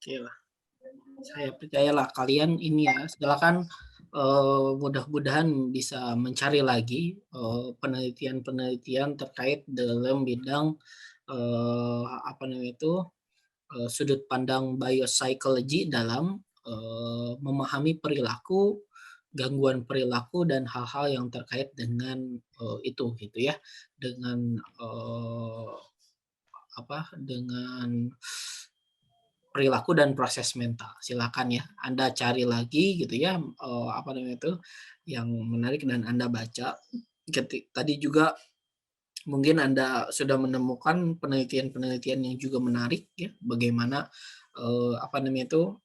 Oke lah. Saya percayalah kalian ini ya, silakan mudah-mudahan bisa mencari lagi penelitian-penelitian terkait dalam bidang apa namanya itu sudut pandang biopsychology dalam memahami perilaku, gangguan perilaku dan hal-hal yang terkait dengan itu gitu ya, dengan dengan perilaku dan proses mental. Silakan ya, Anda cari lagi gitu ya, apa namanya itu, yang menarik dan Anda baca. Tadi juga mungkin Anda sudah menemukan penelitian-penelitian yang juga menarik ya, bagaimana apa namanya itu,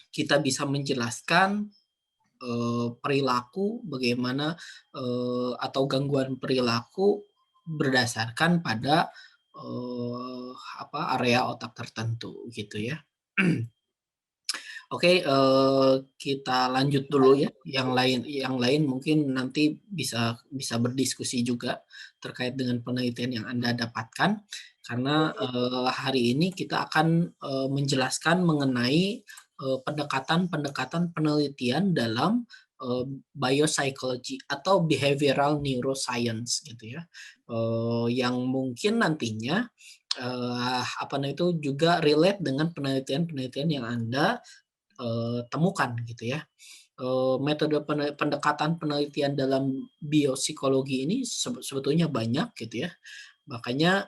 kita bisa menjelaskan perilaku, bagaimana atau gangguan perilaku berdasarkan pada area otak tertentu gitu ya. Oke, kita lanjut dulu ya. Yang lain mungkin nanti bisa bisa berdiskusi juga terkait dengan penelitian yang Anda dapatkan. Karena hari ini kita akan menjelaskan mengenai pendekatan-pendekatan penelitian dalam biopsychology atau behavioral neuroscience gitu ya. Yang mungkin nantinya apa namanya itu juga relate dengan penelitian-penelitian yang Anda temukan gitu ya. Metode pendekatan penelitian dalam biopsikologi ini sebetulnya banyak gitu ya. Makanya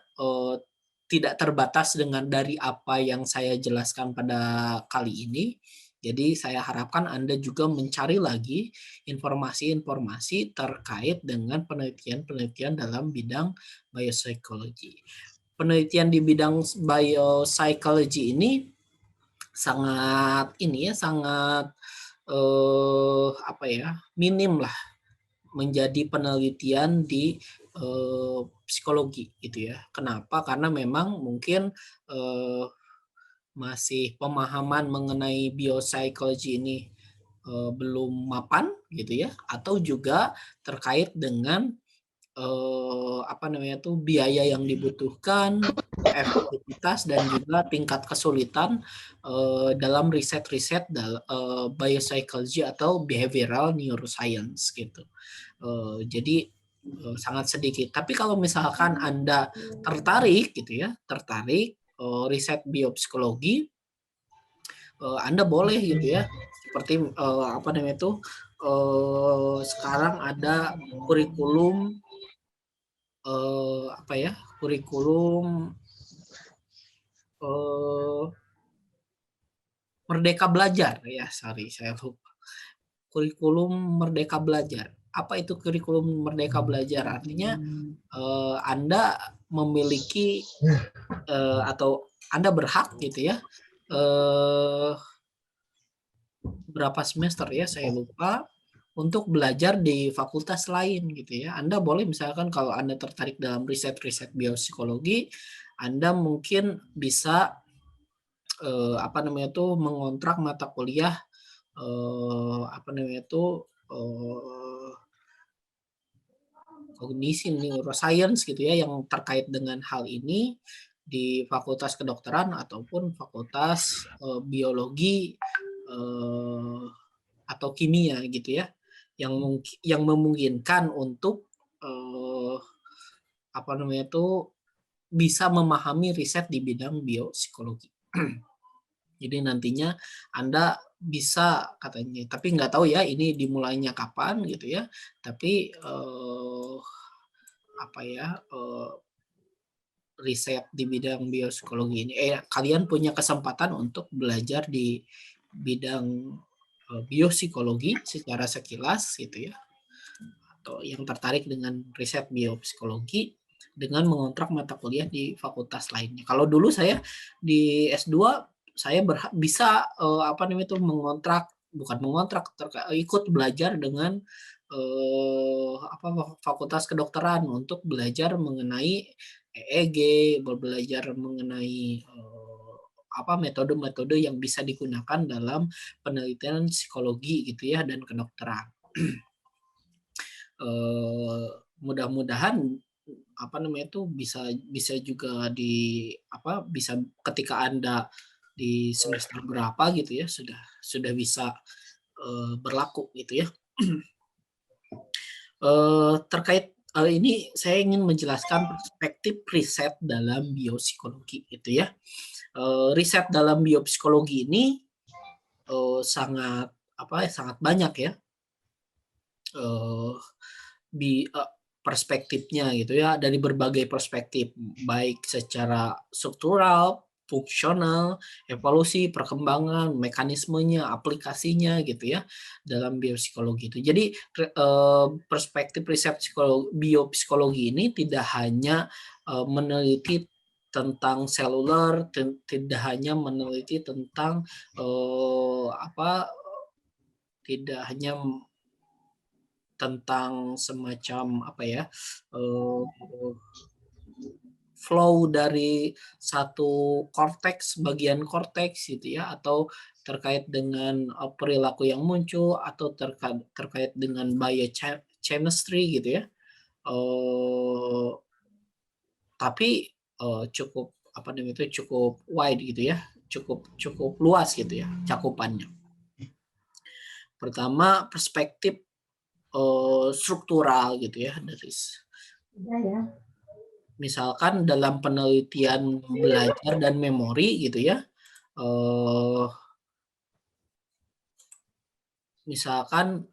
tidak terbatas dengan dari apa yang saya jelaskan pada kali ini. Jadi saya harapkan Anda juga mencari lagi informasi-informasi terkait dengan penelitian-penelitian dalam bidang biopsikologi. Penelitian di bidang biopsikologi ini sangat minim lah menjadi penelitian di psikologi gitu ya. Kenapa? Karena memang mungkin masih pemahaman mengenai biopsikologi ini belum mapan gitu ya, atau juga terkait dengan biaya yang dibutuhkan, efektivitas dan juga tingkat kesulitan dalam riset-riset biopsychology atau behavioral neuroscience gitu. Jadi sangat sedikit. Tapi kalau misalkan Anda tertarik gitu ya, riset biopsikologi, Anda boleh gitu ya. Seperti sekarang ada kurikulum kurikulum Merdeka Belajar ya, saya lupa. Kurikulum Merdeka Belajar. Apa itu kurikulum Merdeka Belajar? Artinya Anda memiliki atau Anda berhak gitu ya, berapa semester ya saya lupa, untuk belajar di fakultas lain gitu ya. Anda boleh misalkan kalau Anda tertarik dalam riset-riset biopsikologi, Anda mungkin bisa mengontrak mata kuliah kognisi neuroscience gitu ya, yang terkait dengan hal ini di Fakultas Kedokteran ataupun Fakultas Biologi atau Kimia gitu ya, yang memungkinkan untuk bisa memahami riset di bidang biopsikologi. Jadi nantinya Anda bisa katanya, tapi nggak tahu ya ini dimulainya kapan gitu ya. Tapi riset di bidang biopsikologi ini, kalian punya kesempatan untuk belajar di bidang biopsikologi secara sekilas gitu ya, atau yang tertarik dengan riset biopsikologi dengan mengontrak mata kuliah di fakultas lainnya. Kalau dulu saya di S2 saya bisa ikut belajar dengan fakultas kedokteran untuk belajar mengenai EEG, belajar mengenai metode-metode yang bisa digunakan dalam penelitian psikologi gitu ya dan kedokteran. Mudah-mudahan bisa bisa juga bisa ketika Anda di semester berapa gitu ya sudah bisa berlaku gitu ya. Terkait ini saya ingin menjelaskan perspektif riset dalam biopsikologi gitu ya. Riset dalam biopsikologi ini sangat banyak ya eh, perspektifnya gitu ya, dari berbagai perspektif baik secara struktural, fungsional, evolusi, perkembangan, mekanismenya, aplikasinya gitu ya dalam biopsikologi itu. Jadi perspektif riset biopsikologi ini tidak hanya meneliti tentang seluler, tidak hanya meneliti tentang tidak hanya tentang semacam uh, flow dari satu bagian korteks gitu ya, atau terkait dengan perilaku yang muncul, atau terkait dengan biochemistry gitu ya. Tapi cukup wide gitu ya, cukup luas gitu ya cakupannya. Pertama, perspektif struktural gitu ya, dari misalkan dalam penelitian belajar dan memori gitu ya, misalkan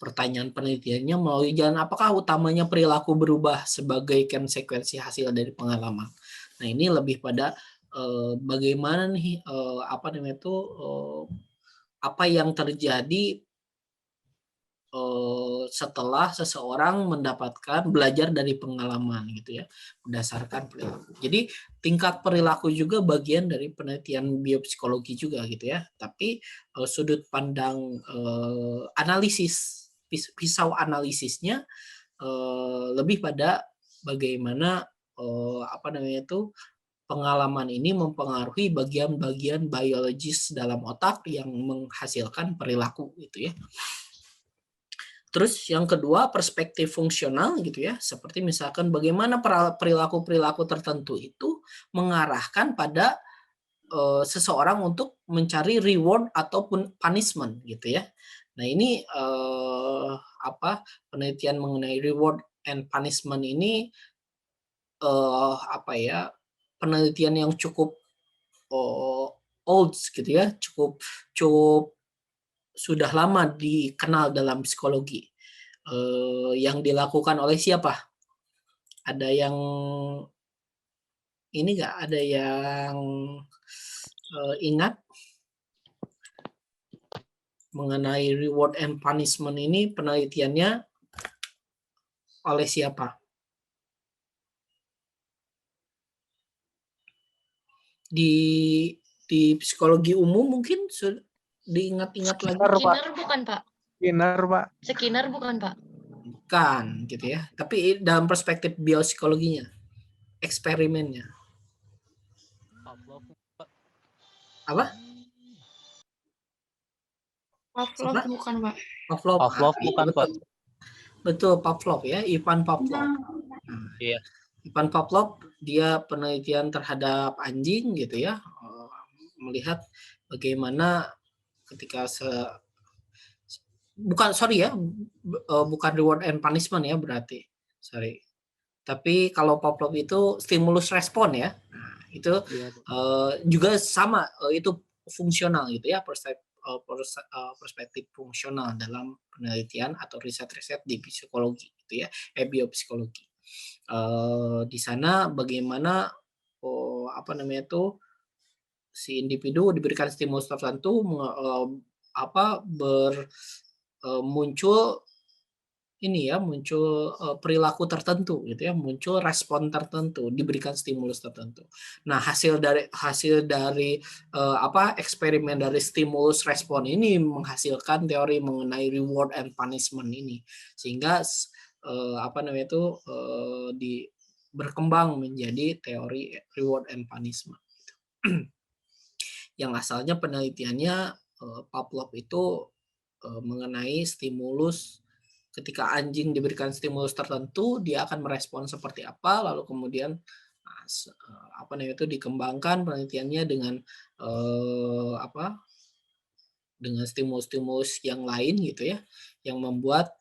pertanyaan penelitiannya melalui jalan apakah utamanya perilaku berubah sebagai konsekuensi hasil dari pengalaman. Nah, ini lebih pada bagaimana nih apa yang terjadi setelah seseorang mendapatkan belajar dari pengalaman gitu ya, berdasarkan perilaku. Jadi tingkat perilaku juga bagian dari penelitian biopsikologi juga gitu ya. Tapi sudut pandang analisis, pisau analisisnya lebih pada bagaimana pengalaman ini mempengaruhi bagian-bagian biologis dalam otak yang menghasilkan perilaku gitu ya. Terus yang kedua, perspektif fungsional gitu ya, seperti misalkan bagaimana perilaku-perilaku tertentu itu mengarahkan pada seseorang untuk mencari reward ataupun punishment gitu ya. Nah, ini penelitian mengenai reward and punishment ini penelitian yang cukup old gitu ya, cukup sudah lama dikenal dalam psikologi. Yang dilakukan oleh siapa? Ada yang ini nggak? Ada yang ingat mengenai reward and punishment ini penelitiannya oleh siapa? Di psikologi umum mungkin diingat-ingat lagi. Skinner bukan, Pak? Skinner, Pak. Skinner bukan, Pak? Bukan gitu ya. Tapi dalam perspektif biopsikologinya, eksperimennya. Apa? Pavlov bukan, Pak? Pavlov bukan, Pak. Betul, Pavlov ya, Ivan Pavlov. Iya. Ivan Pavlov dia penelitian terhadap anjing gitu ya, melihat bagaimana ketika bukan reward and punishment ya berarti, sorry. Tapi kalau Pavlov itu stimulus respon ya, nah, itu juga sama, itu fungsional gitu ya, perspektif fungsional dalam penelitian atau riset-riset di psikologi gitu ya, biopsikologi. Di sana bagaimana si individu diberikan stimulus tertentu muncul perilaku tertentu gitu ya, muncul respon tertentu, diberikan stimulus tertentu. Nah, hasil dari eksperimen dari stimulus respon ini menghasilkan teori mengenai reward and punishment ini, sehingga berkembang menjadi teori reward and punishment. Yang asalnya penelitiannya Pavlov itu mengenai stimulus. Ketika anjing diberikan stimulus tertentu, dia akan merespon seperti apa, lalu kemudian apa namanya itu dikembangkan penelitiannya dengan dengan stimulus-stimulus yang lain gitu ya, yang membuat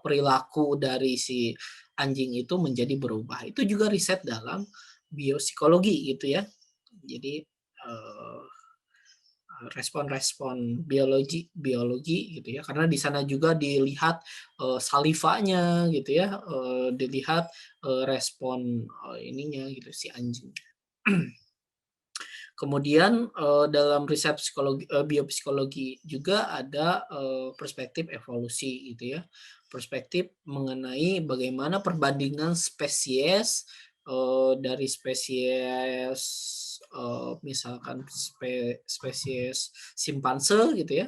perilaku dari si anjing itu menjadi berubah. Itu juga riset dalam biopsikologi gitu ya. Jadi respon-respon biologi gitu ya, karena di sana juga dilihat salivanya gitu ya, dilihat respon ininya gitu si anjing. Kemudian dalam riset biopsikologi juga ada perspektif evolusi gitu ya, perspektif mengenai bagaimana perbandingan spesies dari spesies misalkan spesies simpanse gitu ya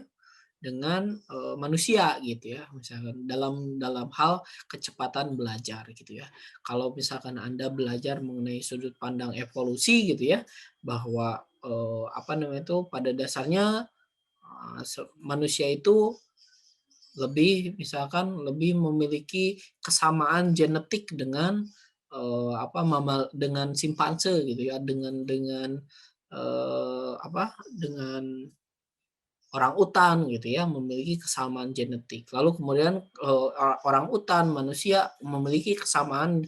dengan manusia gitu ya, misalkan dalam hal kecepatan belajar gitu ya. Kalau misalkan Anda belajar mengenai sudut pandang evolusi gitu ya, bahwa pada dasarnya manusia itu lebih memiliki kesamaan genetik dengan dengan simpanse gitu ya, dengan orang utan gitu ya, memiliki kesamaan genetik. Lalu kemudian orang utan manusia memiliki kesamaan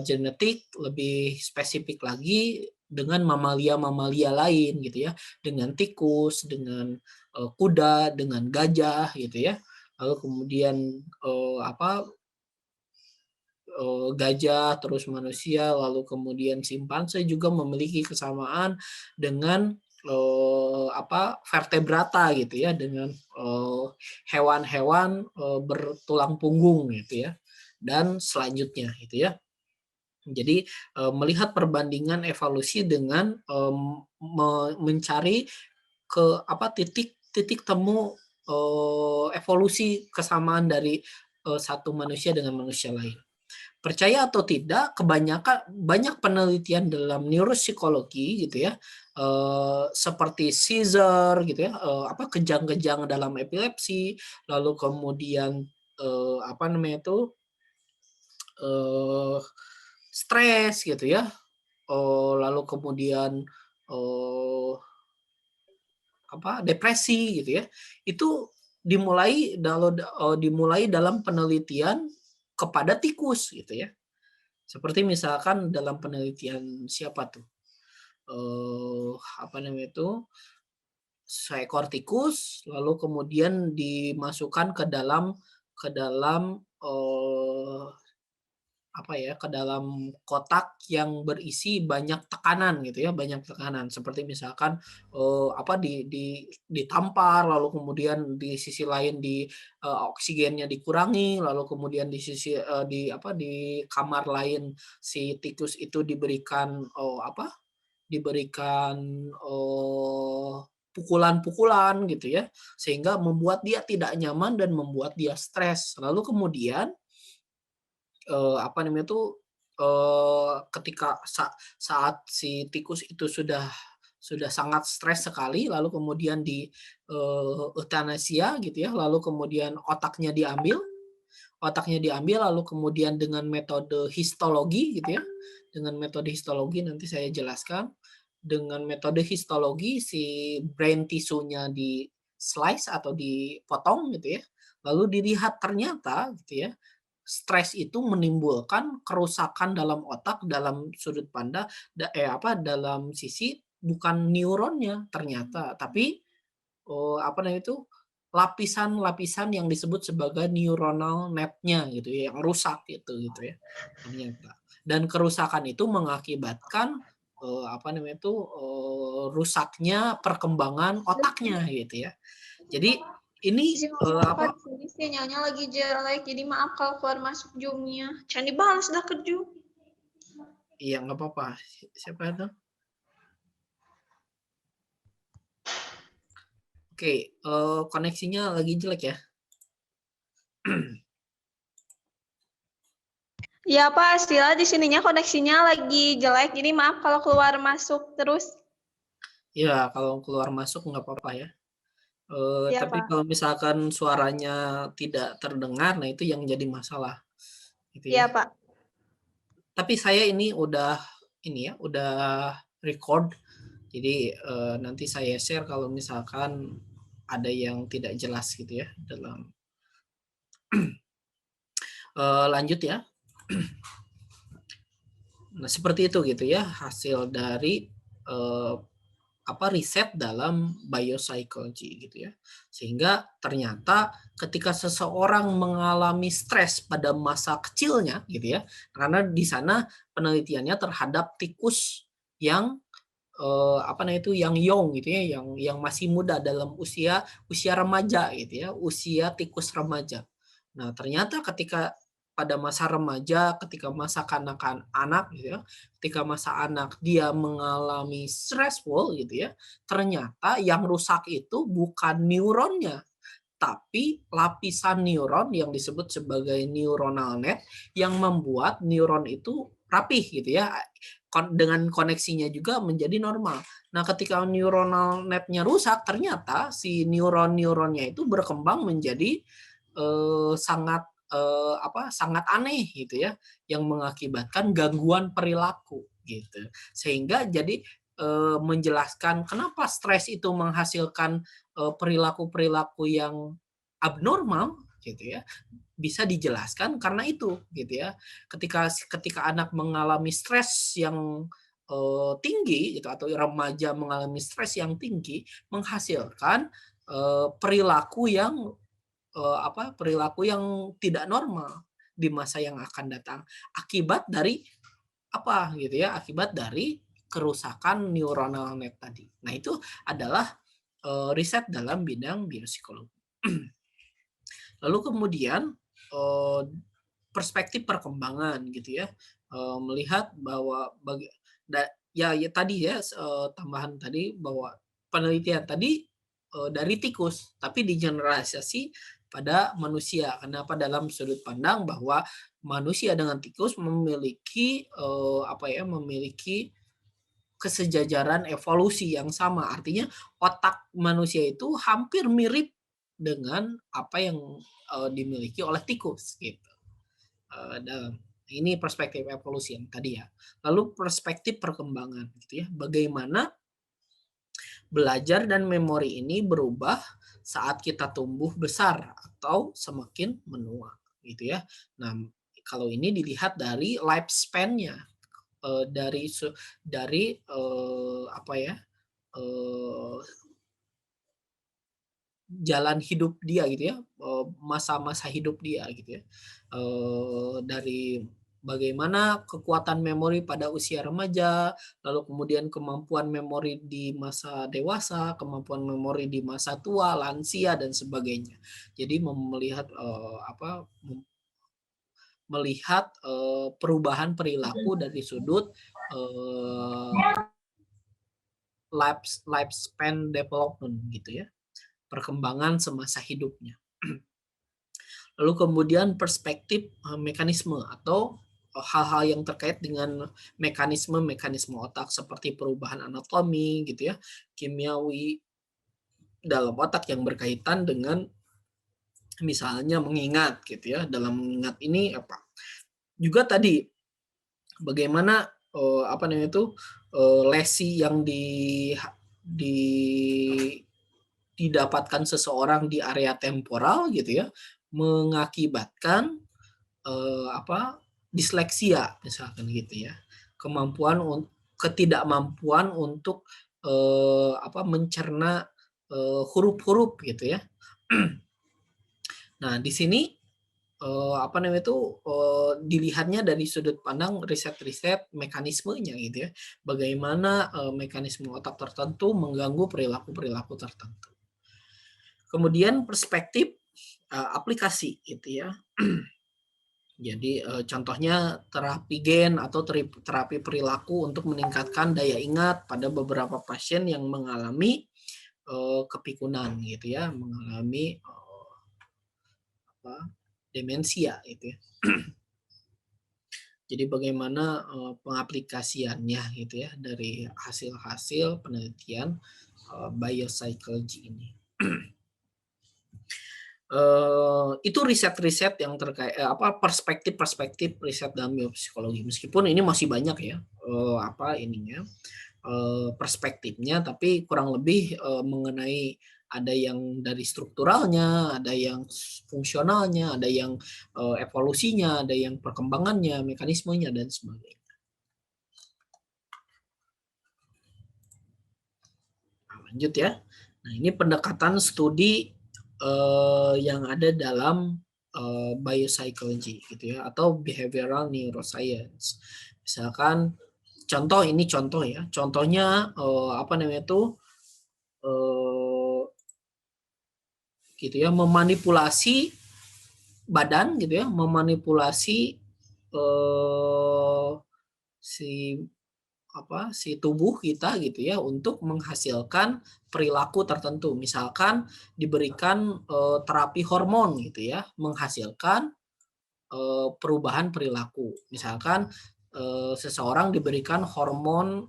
genetik lebih spesifik lagi dengan mamalia lain gitu ya, dengan tikus, dengan kuda, dengan gajah gitu ya. Lalu kemudian gajah, terus manusia, lalu kemudian simpanse juga memiliki kesamaan dengan vertebrata gitu ya, dengan hewan-hewan bertulang punggung gitu ya, dan selanjutnya gitu ya. Jadi melihat perbandingan evolusi dengan mencari titik temu evolusi kesamaan dari satu manusia dengan manusia lain. Percaya atau tidak, banyak penelitian dalam neuropsikologi gitu ya, seperti seizure gitu ya, kejang-kejang dalam epilepsi, lalu kemudian stres gitu ya, lalu kemudian depresi gitu ya, itu dimulai dalam penelitian kepada tikus gitu ya. Seperti misalkan dalam penelitian siapa tuh? Seekor tikus lalu kemudian dimasukkan ke dalam ke dalam kotak yang berisi banyak tekanan gitu ya, banyak tekanan seperti misalkan ditampar, lalu kemudian di sisi lain oksigennya dikurangi, lalu kemudian di sisi di kamar lain si tikus itu diberikan pukulan-pukulan gitu ya, sehingga membuat dia tidak nyaman dan membuat dia stres. Lalu kemudian ketika saat si tikus itu sudah sangat stres sekali, lalu kemudian di euthanasia gitu ya, lalu kemudian otaknya diambil, lalu kemudian dengan metode histologi gitu ya, dengan metode histologi nanti saya jelaskan, dengan metode histologi si brain tissue-nya di slice atau dipotong gitu ya, lalu dilihat ternyata gitu ya, stres itu menimbulkan kerusakan dalam otak dalam sudut pandang dalam sisi bukan neuronnya ternyata, tapi lapisan-lapisan yang disebut sebagai neuronal net-nya gitu ya, yang rusak gitu ya ternyata. Dan kerusakan itu mengakibatkan rusaknya perkembangan otaknya gitu ya. Jadi ini Ini sinyalnya lagi jelek, jadi maaf kalau keluar masuk Zoom-nya. Jangan dibalas dah ke Zoom. Iya, nggak apa-apa. Siapa itu? Oke, koneksinya lagi jelek ya. Ya Pak, Stila di sininya koneksinya lagi jelek, jadi maaf kalau keluar masuk terus. Ya, kalau keluar masuk nggak apa-apa ya. Iya, Tapi Pak. kalau misalkan suaranya tidak terdengar, nah itu yang jadi masalah, gitu ya. Iya, Pak. Tapi saya ini udah record, jadi nanti saya share kalau misalkan ada yang tidak jelas gitu ya dalam. Lanjut ya. Nah, seperti itu gitu ya hasil dari eh, riset dalam biopsychology gitu ya. Sehingga ternyata ketika seseorang mengalami stres pada masa kecilnya gitu ya, karena di sana penelitiannya terhadap tikus yang yang young gitu ya, yang masih muda dalam usia usia remaja gitu ya, usia tikus remaja. Nah, ternyata ketika pada masa remaja, ketika masa kanak-kanak gitu ya, ketika masa anak dia mengalami stressful gitu ya, ternyata yang rusak itu bukan neuronnya, tapi lapisan neuron yang disebut sebagai neuronal net yang membuat neuron itu rapih gitu ya, dengan koneksinya juga menjadi normal. Nah, ketika neuronal netnya rusak, ternyata si neuron-neuronnya itu berkembang menjadi sangat sangat aneh gitu ya, yang mengakibatkan gangguan perilaku gitu. Sehingga jadi menjelaskan kenapa stres itu menghasilkan perilaku-perilaku yang abnormal gitu ya, bisa dijelaskan karena itu gitu ya. Ketika ketika anak mengalami stres yang tinggi gitu atau remaja mengalami stres yang tinggi menghasilkan perilaku yang perilaku yang tidak normal di masa yang akan datang akibat dari gitu ya, akibat dari kerusakan neuronal net tadi. Nah, itu adalah riset dalam bidang biopsikologi. Lalu kemudian eh, perspektif perkembangan gitu ya, melihat bahwa ya tadi ya, tambahan tadi bahwa penelitian tadi dari tikus tapi digeneralisasi pada manusia. Kenapa? Dalam sudut pandang bahwa manusia dengan tikus memiliki memiliki kesejajaran evolusi yang sama. Artinya otak manusia itu hampir mirip dengan apa yang dimiliki oleh tikus gitu. Dalam ini perspektif evolusi yang tadi ya. Lalu perspektif perkembangan gitu ya. Bagaimana belajar dan memori ini berubah saat kita tumbuh besar atau semakin menua gitu ya. Nah, kalau ini dilihat dari lifespan-nya, dari jalan hidup dia gitu ya, masa-masa hidup dia gitu ya, dari bagaimana kekuatan memori pada usia remaja, lalu kemudian kemampuan memori di masa dewasa, kemampuan memori di masa tua, lansia dan sebagainya. Jadi melihat perubahan perilaku dari sudut lifespan development gitu ya, perkembangan semasa hidupnya. Lalu kemudian perspektif mekanisme atau hal-hal yang terkait dengan mekanisme otak seperti perubahan anatomi gitu ya, kimiawi dalam otak yang berkaitan dengan misalnya mengingat gitu ya. Dalam mengingat ini juga tadi bagaimana lesi yang di didapatkan seseorang di area temporal gitu ya, mengakibatkan disleksia misalkan gitu ya, ketidakmampuan untuk mencerna huruf-huruf gitu ya. Nah, di sini dilihatnya dari sudut pandang riset-riset mekanismenya gitu ya, bagaimana mekanisme otak tertentu mengganggu perilaku-perilaku tertentu. Kemudian perspektif aplikasi gitu ya. Jadi contohnya terapi gen atau terapi perilaku untuk meningkatkan daya ingat pada beberapa pasien yang mengalami kepikunan gitu ya, mengalami demensia gitu ya. Jadi bagaimana pengaplikasiannya gitu ya dari hasil-hasil penelitian biopsychology ini. Itu riset-riset yang terkait perspektif-perspektif riset dalam biopsikologi. Meskipun ini masih banyak ya perspektifnya, tapi kurang lebih mengenai ada yang dari strukturalnya, ada yang fungsionalnya, ada yang evolusinya, ada yang perkembangannya, mekanismenya dan sebagainya. Nah, lanjut ya. Nah, ini pendekatan studi yang ada dalam biopsychology gitu ya, atau behavioral neuroscience. Misalkan ini contoh ya. Contohnya gitu ya, memanipulasi badan gitu ya, memanipulasi si tubuh kita gitu ya untuk menghasilkan perilaku tertentu. Misalkan diberikan terapi hormon gitu ya, menghasilkan perubahan perilaku. Misalkan seseorang diberikan hormon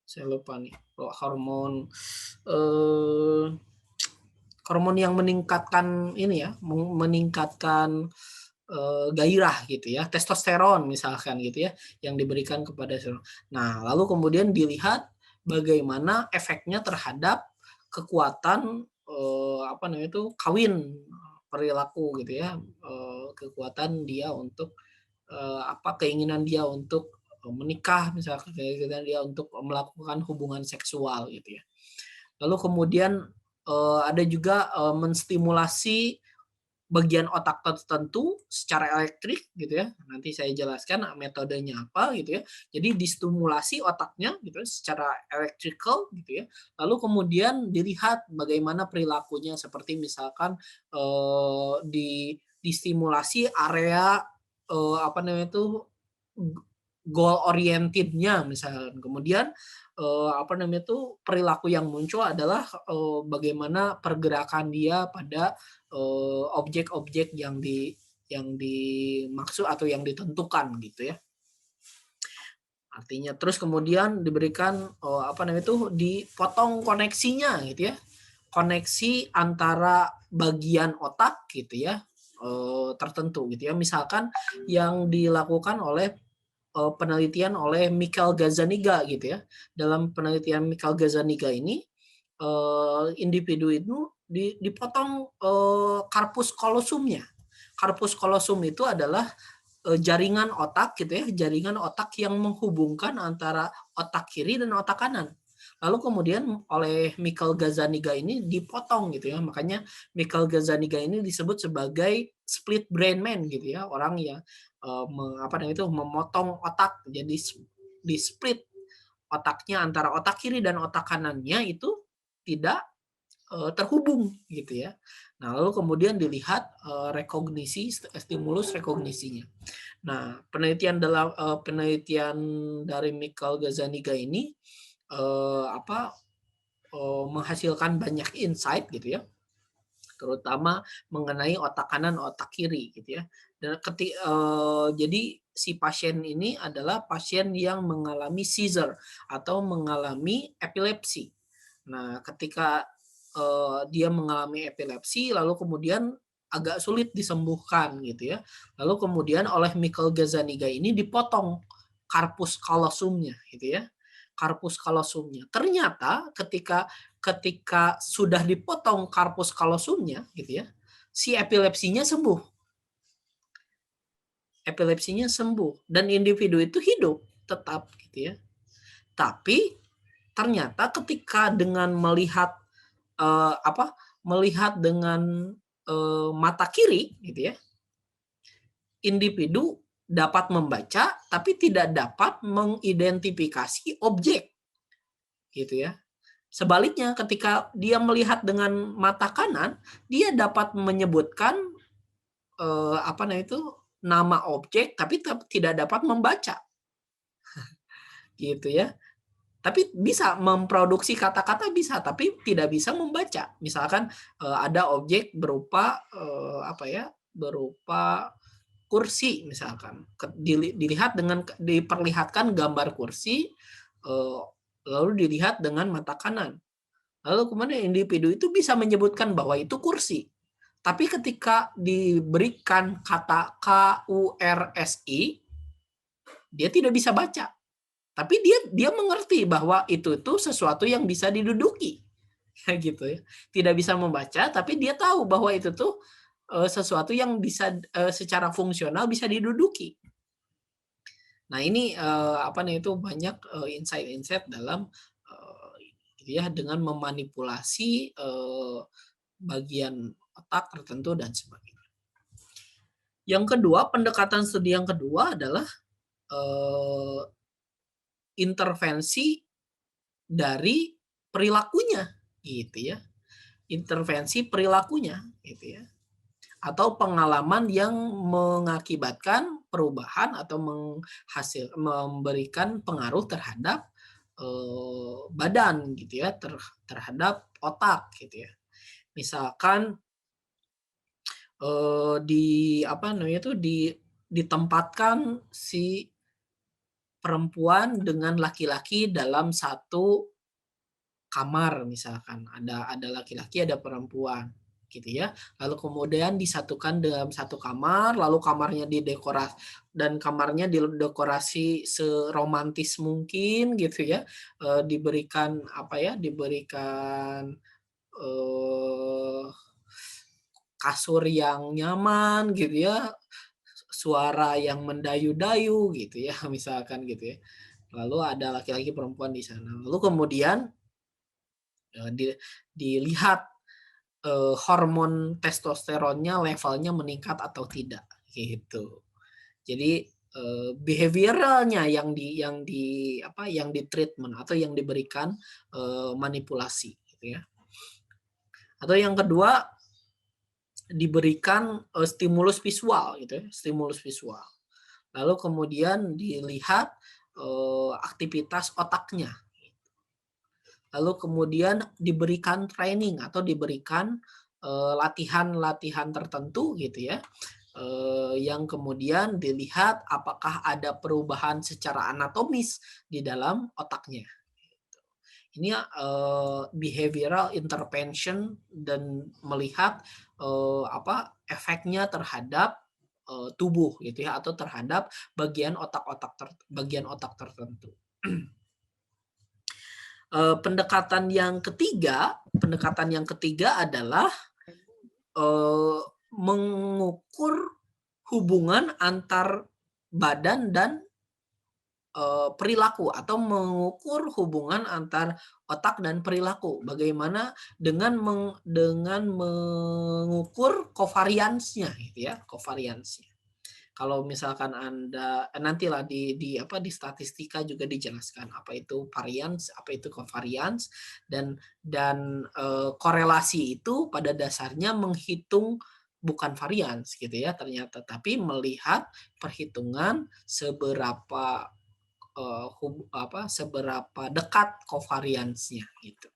saya lupa nih, hormon yang meningkatkan gairah gitu ya, testosteron misalkan gitu ya, yang diberikan kepada seorang. Nah, lalu kemudian dilihat bagaimana efeknya terhadap kekuatan kawin, perilaku gitu ya, kekuatan dia untuk keinginan dia untuk menikah, misalkan keinginan dia untuk melakukan hubungan seksual gitu ya. Lalu kemudian ada juga menstimulasi bagian otak tertentu secara elektrik gitu ya. Nanti saya jelaskan metodenya apa gitu ya. Jadi distimulasi otaknya gitu ya, secara electrical gitu ya. Lalu kemudian dilihat bagaimana perilakunya, seperti misalkan distimulasi area goal orientednya misalnya. Kemudian perilaku yang muncul adalah bagaimana pergerakan dia pada objek-objek yang dimaksud atau yang ditentukan gitu ya. Artinya terus kemudian diberikan dipotong koneksinya gitu ya. Koneksi antara bagian otak gitu ya tertentu gitu ya. Misalkan yang dilakukan oleh penelitian oleh Michael Gazzaniga gitu ya. Dalam penelitian Michael Gazzaniga ini individu itu dipotong corpus callosumnya. Corpus callosum itu adalah jaringan otak gitu ya, jaringan otak yang menghubungkan antara otak kiri dan otak kanan. Lalu kemudian oleh Michael Gazzaniga ini dipotong gitu ya. Makanya Michael Gazzaniga ini disebut sebagai split brain man gitu ya, orang yang memotong otak, jadi di split otaknya antara otak kiri dan otak kanannya itu tidak terhubung gitu ya. Nah, lalu kemudian dilihat rekognisi, stimulus rekognisinya. Nah, penelitian dari Michael Gazzaniga ini menghasilkan banyak insight gitu ya, terutama mengenai otak kanan, otak kiri gitu ya. Dan jadi si pasien ini adalah pasien yang mengalami seizure atau mengalami epilepsi. Nah, ketika dia mengalami epilepsi, lalu kemudian agak sulit disembuhkan gitu ya. Lalu kemudian oleh Michael Gazzaniga ini dipotong corpus callosumnya gitu ya. Corpus callosumnya. Ternyata ketika sudah dipotong corpus callosumnya gitu ya, si epilepsinya sembuh. Epilepsinya sembuh dan individu itu hidup tetap gitu ya. Tapi ternyata ketika dengan melihat dengan mata kiri gitu ya, individu dapat membaca tapi tidak dapat mengidentifikasi objek gitu ya. Sebaliknya ketika dia melihat dengan mata kanan, dia dapat menyebutkan nama objek tapi tidak dapat membaca gitu ya. Tapi bisa memproduksi kata-kata, bisa, tapi tidak bisa membaca. Misalkan ada objek berupa berupa kursi misalkan, diperlihatkan gambar kursi, lalu dilihat dengan mata kanan. Lalu kemudian individu itu bisa menyebutkan bahwa itu kursi. Tapi ketika diberikan kata KURSI, dia tidak bisa baca. Tapi dia mengerti bahwa itu sesuatu yang bisa diduduki. Gitu ya. Tidak bisa membaca, tapi dia tahu bahwa itu tuh sesuatu yang bisa secara fungsional bisa diduduki. Nah, ini itu banyak insight-insight dalam ya dengan memanipulasi bagian otak tertentu dan sebagainya. Yang kedua, pendekatan studi yang kedua adalah intervensi dari perilakunya, gitu ya. Intervensi perilakunya, gitu ya. Atau pengalaman yang mengakibatkan perubahan atau memberikan pengaruh terhadap badan, gitu ya, terhadap otak, gitu ya. Misalkan ditempatkan si perempuan dengan laki-laki dalam satu kamar, misalkan ada laki-laki ada perempuan, gitu ya. Lalu kemudian disatukan dalam satu kamar, lalu kamarnya didekorasi dan kamarnya didekorasi seromantis mungkin, gitu ya. Diberikan kasur yang nyaman, gitu ya, suara yang mendayu-dayu, gitu ya, misalkan gitu ya. Lalu ada laki-laki perempuan di sana. Lalu kemudian dilihat hormon testosteronnya levelnya meningkat atau tidak, gitu. Jadi behavioralnya yang di treatment atau yang diberikan manipulasi, gitu ya. Atau yang kedua, diberikan stimulus visual, gitu ya, stimulus visual. Lalu kemudian dilihat aktivitas otaknya. Lalu kemudian diberikan training atau diberikan latihan-latihan tertentu, gitu ya, yang kemudian dilihat apakah ada perubahan secara anatomis di dalam otaknya. Ini behavioral intervention dan melihat efeknya terhadap tubuh, gitu ya, atau terhadap bagian otak tertentu. Pendekatan yang ketiga adalah mengukur hubungan antar badan dan perilaku, atau mengukur hubungan antar otak dan perilaku. Bagaimana dengan mengukur covariance-nya, gitu ya, covariance-nya. Kalau misalkan Anda nantilah di statistika juga dijelaskan apa itu variance, apa itu covariance, dan korelasi itu pada dasarnya menghitung bukan variance, gitu ya, ternyata, tapi melihat perhitungan seberapa dekat covariance-nya, gitu.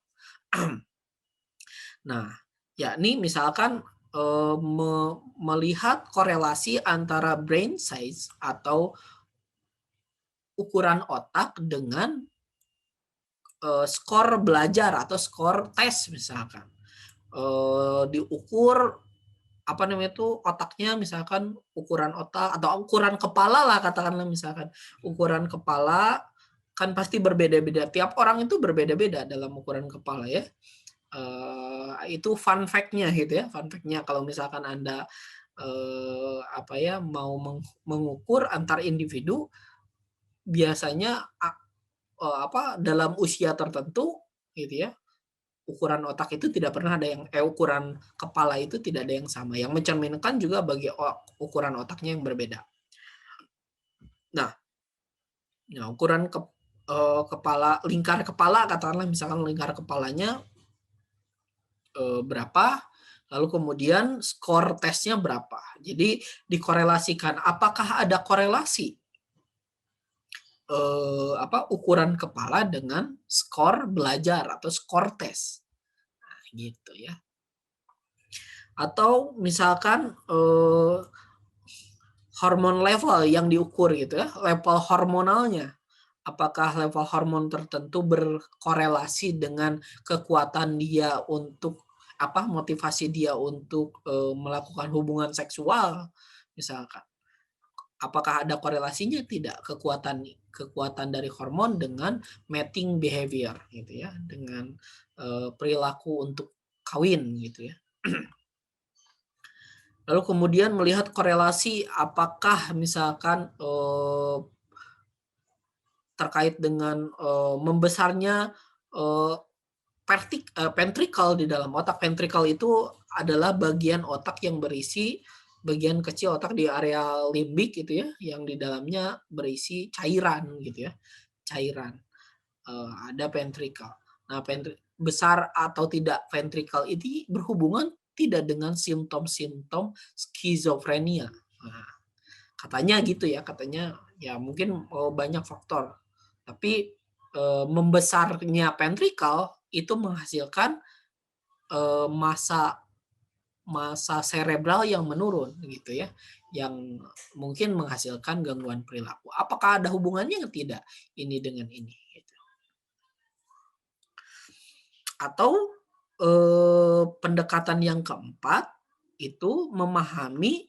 Nah, yakni misalkan melihat korelasi antara brain size atau ukuran otak dengan skor belajar atau skor tes, misalkan. Diukur otaknya, misalkan ukuran otak atau ukuran kepala lah, katakanlah, misalkan ukuran kepala kan pasti berbeda-beda, tiap orang itu berbeda-beda dalam ukuran kepala, ya. Itu fun fact-nya, gitu ya, fun fact-nya. Kalau misalkan Anda mau mengukur antar individu, biasanya dalam usia tertentu, gitu ya, ukuran otak itu tidak pernah ada yang ukuran kepala itu tidak ada yang sama, yang mencerminkan juga bagi ukuran otaknya yang berbeda. Nah, ukuran kepala, lingkar kepala, katakanlah misalkan lingkar kepalanya berapa, lalu kemudian skor tesnya berapa. Jadi dikorelasikan, apakah ada korelasi ukuran kepala dengan skor belajar atau skor tes, nah, gitu ya. Atau misalkan hormon level yang diukur, gitu ya, level hormonalnya, apakah level hormon tertentu berkorelasi dengan kekuatan dia untuk motivasi dia untuk melakukan hubungan seksual misalkan. Apakah ada korelasinya? Tidak, kekuatan dari hormon dengan mating behavior gitu ya, dengan perilaku untuk kawin gitu ya. Lalu kemudian melihat korelasi apakah misalkan terkait dengan membesarnya ventricle di dalam otak. Ventricle itu adalah bagian otak yang berisi bagian kecil otak di area limbik gitu ya, yang di dalamnya berisi cairan gitu ya, cairan. Ada ventricle. Nah, besar atau tidak ventricle ini berhubungan tidak dengan simptom-simptom skizofrenia. Nah, katanya gitu ya, katanya ya mungkin banyak faktor. Tapi membesarnya ventricle itu menghasilkan massa serebral yang menurun gitu ya, yang mungkin menghasilkan gangguan perilaku. Apakah ada hubungannya? Tidak ini dengan ini gitu. Atau pendekatan yang keempat itu memahami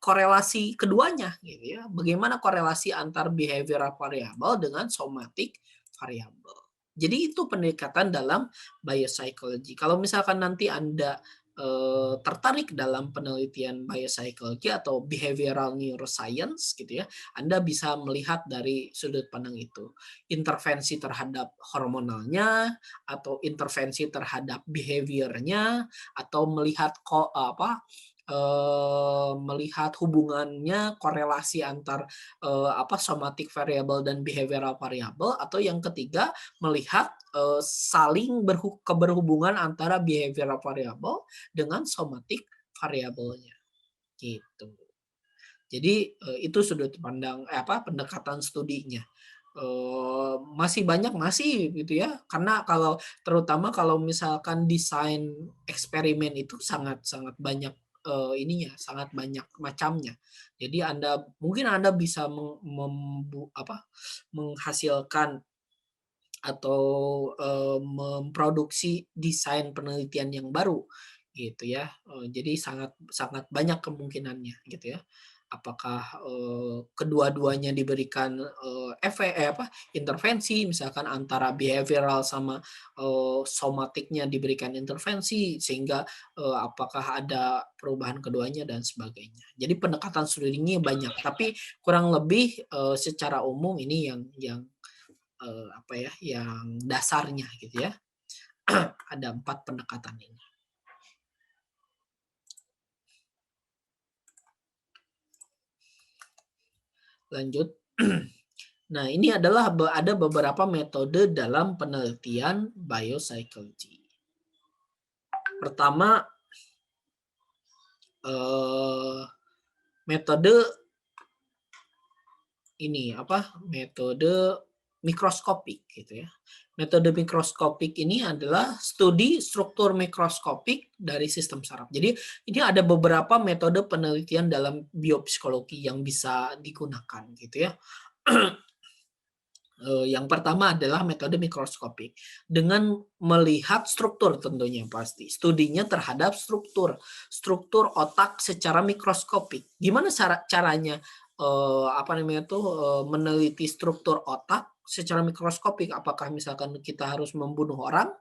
korelasi keduanya gitu ya. Bagaimana korelasi antar behavioral variable dengan somatic variable. Jadi itu pendekatan dalam biopsychology. Kalau misalkan nanti Anda tertarik dalam penelitian biopsychology atau behavioral neuroscience gitu ya, Anda bisa melihat dari sudut pandang itu. Intervensi terhadap hormonalnya atau intervensi terhadap behaviornya atau melihat melihat hubungannya korelasi antar somatic variable dan behavioral variable, atau yang ketiga melihat saling keberhubungan antara behavioral variable dengan somatic variabelnya gitu. Jadi itu sudut pandang pendekatan studinya. Masih banyak gitu ya, karena terutama kalau misalkan desain eksperimen itu sangat banyak sangat banyak macamnya. Jadi mungkin Anda bisa menghasilkan atau memproduksi desain penelitian yang baru gitu ya. Jadi sangat banyak kemungkinannya gitu ya. Apakah kedua-duanya diberikan intervensi, misalkan antara behavioral sama somatiknya diberikan intervensi, sehingga apakah ada perubahan keduanya dan sebagainya. Jadi pendekatan studinya banyak, tapi kurang lebih secara umum ini yang yang dasarnya gitu ya. Ada 4 pendekatan ini. Lanjut. Nah, ini adalah ada beberapa metode dalam penelitian biopsychology. Pertama, metode ini metode mikroskopik gitu ya. Metode mikroskopik ini adalah studi struktur mikroskopik dari sistem saraf. Jadi ini ada beberapa metode penelitian dalam biopsikologi yang bisa digunakan gitu ya. Yang pertama adalah metode mikroskopik dengan melihat struktur, tentunya pasti studinya terhadap struktur otak secara mikroskopik. Gimana caranya meneliti struktur otak secara mikroskopik? Apakah misalkan kita harus membunuh orang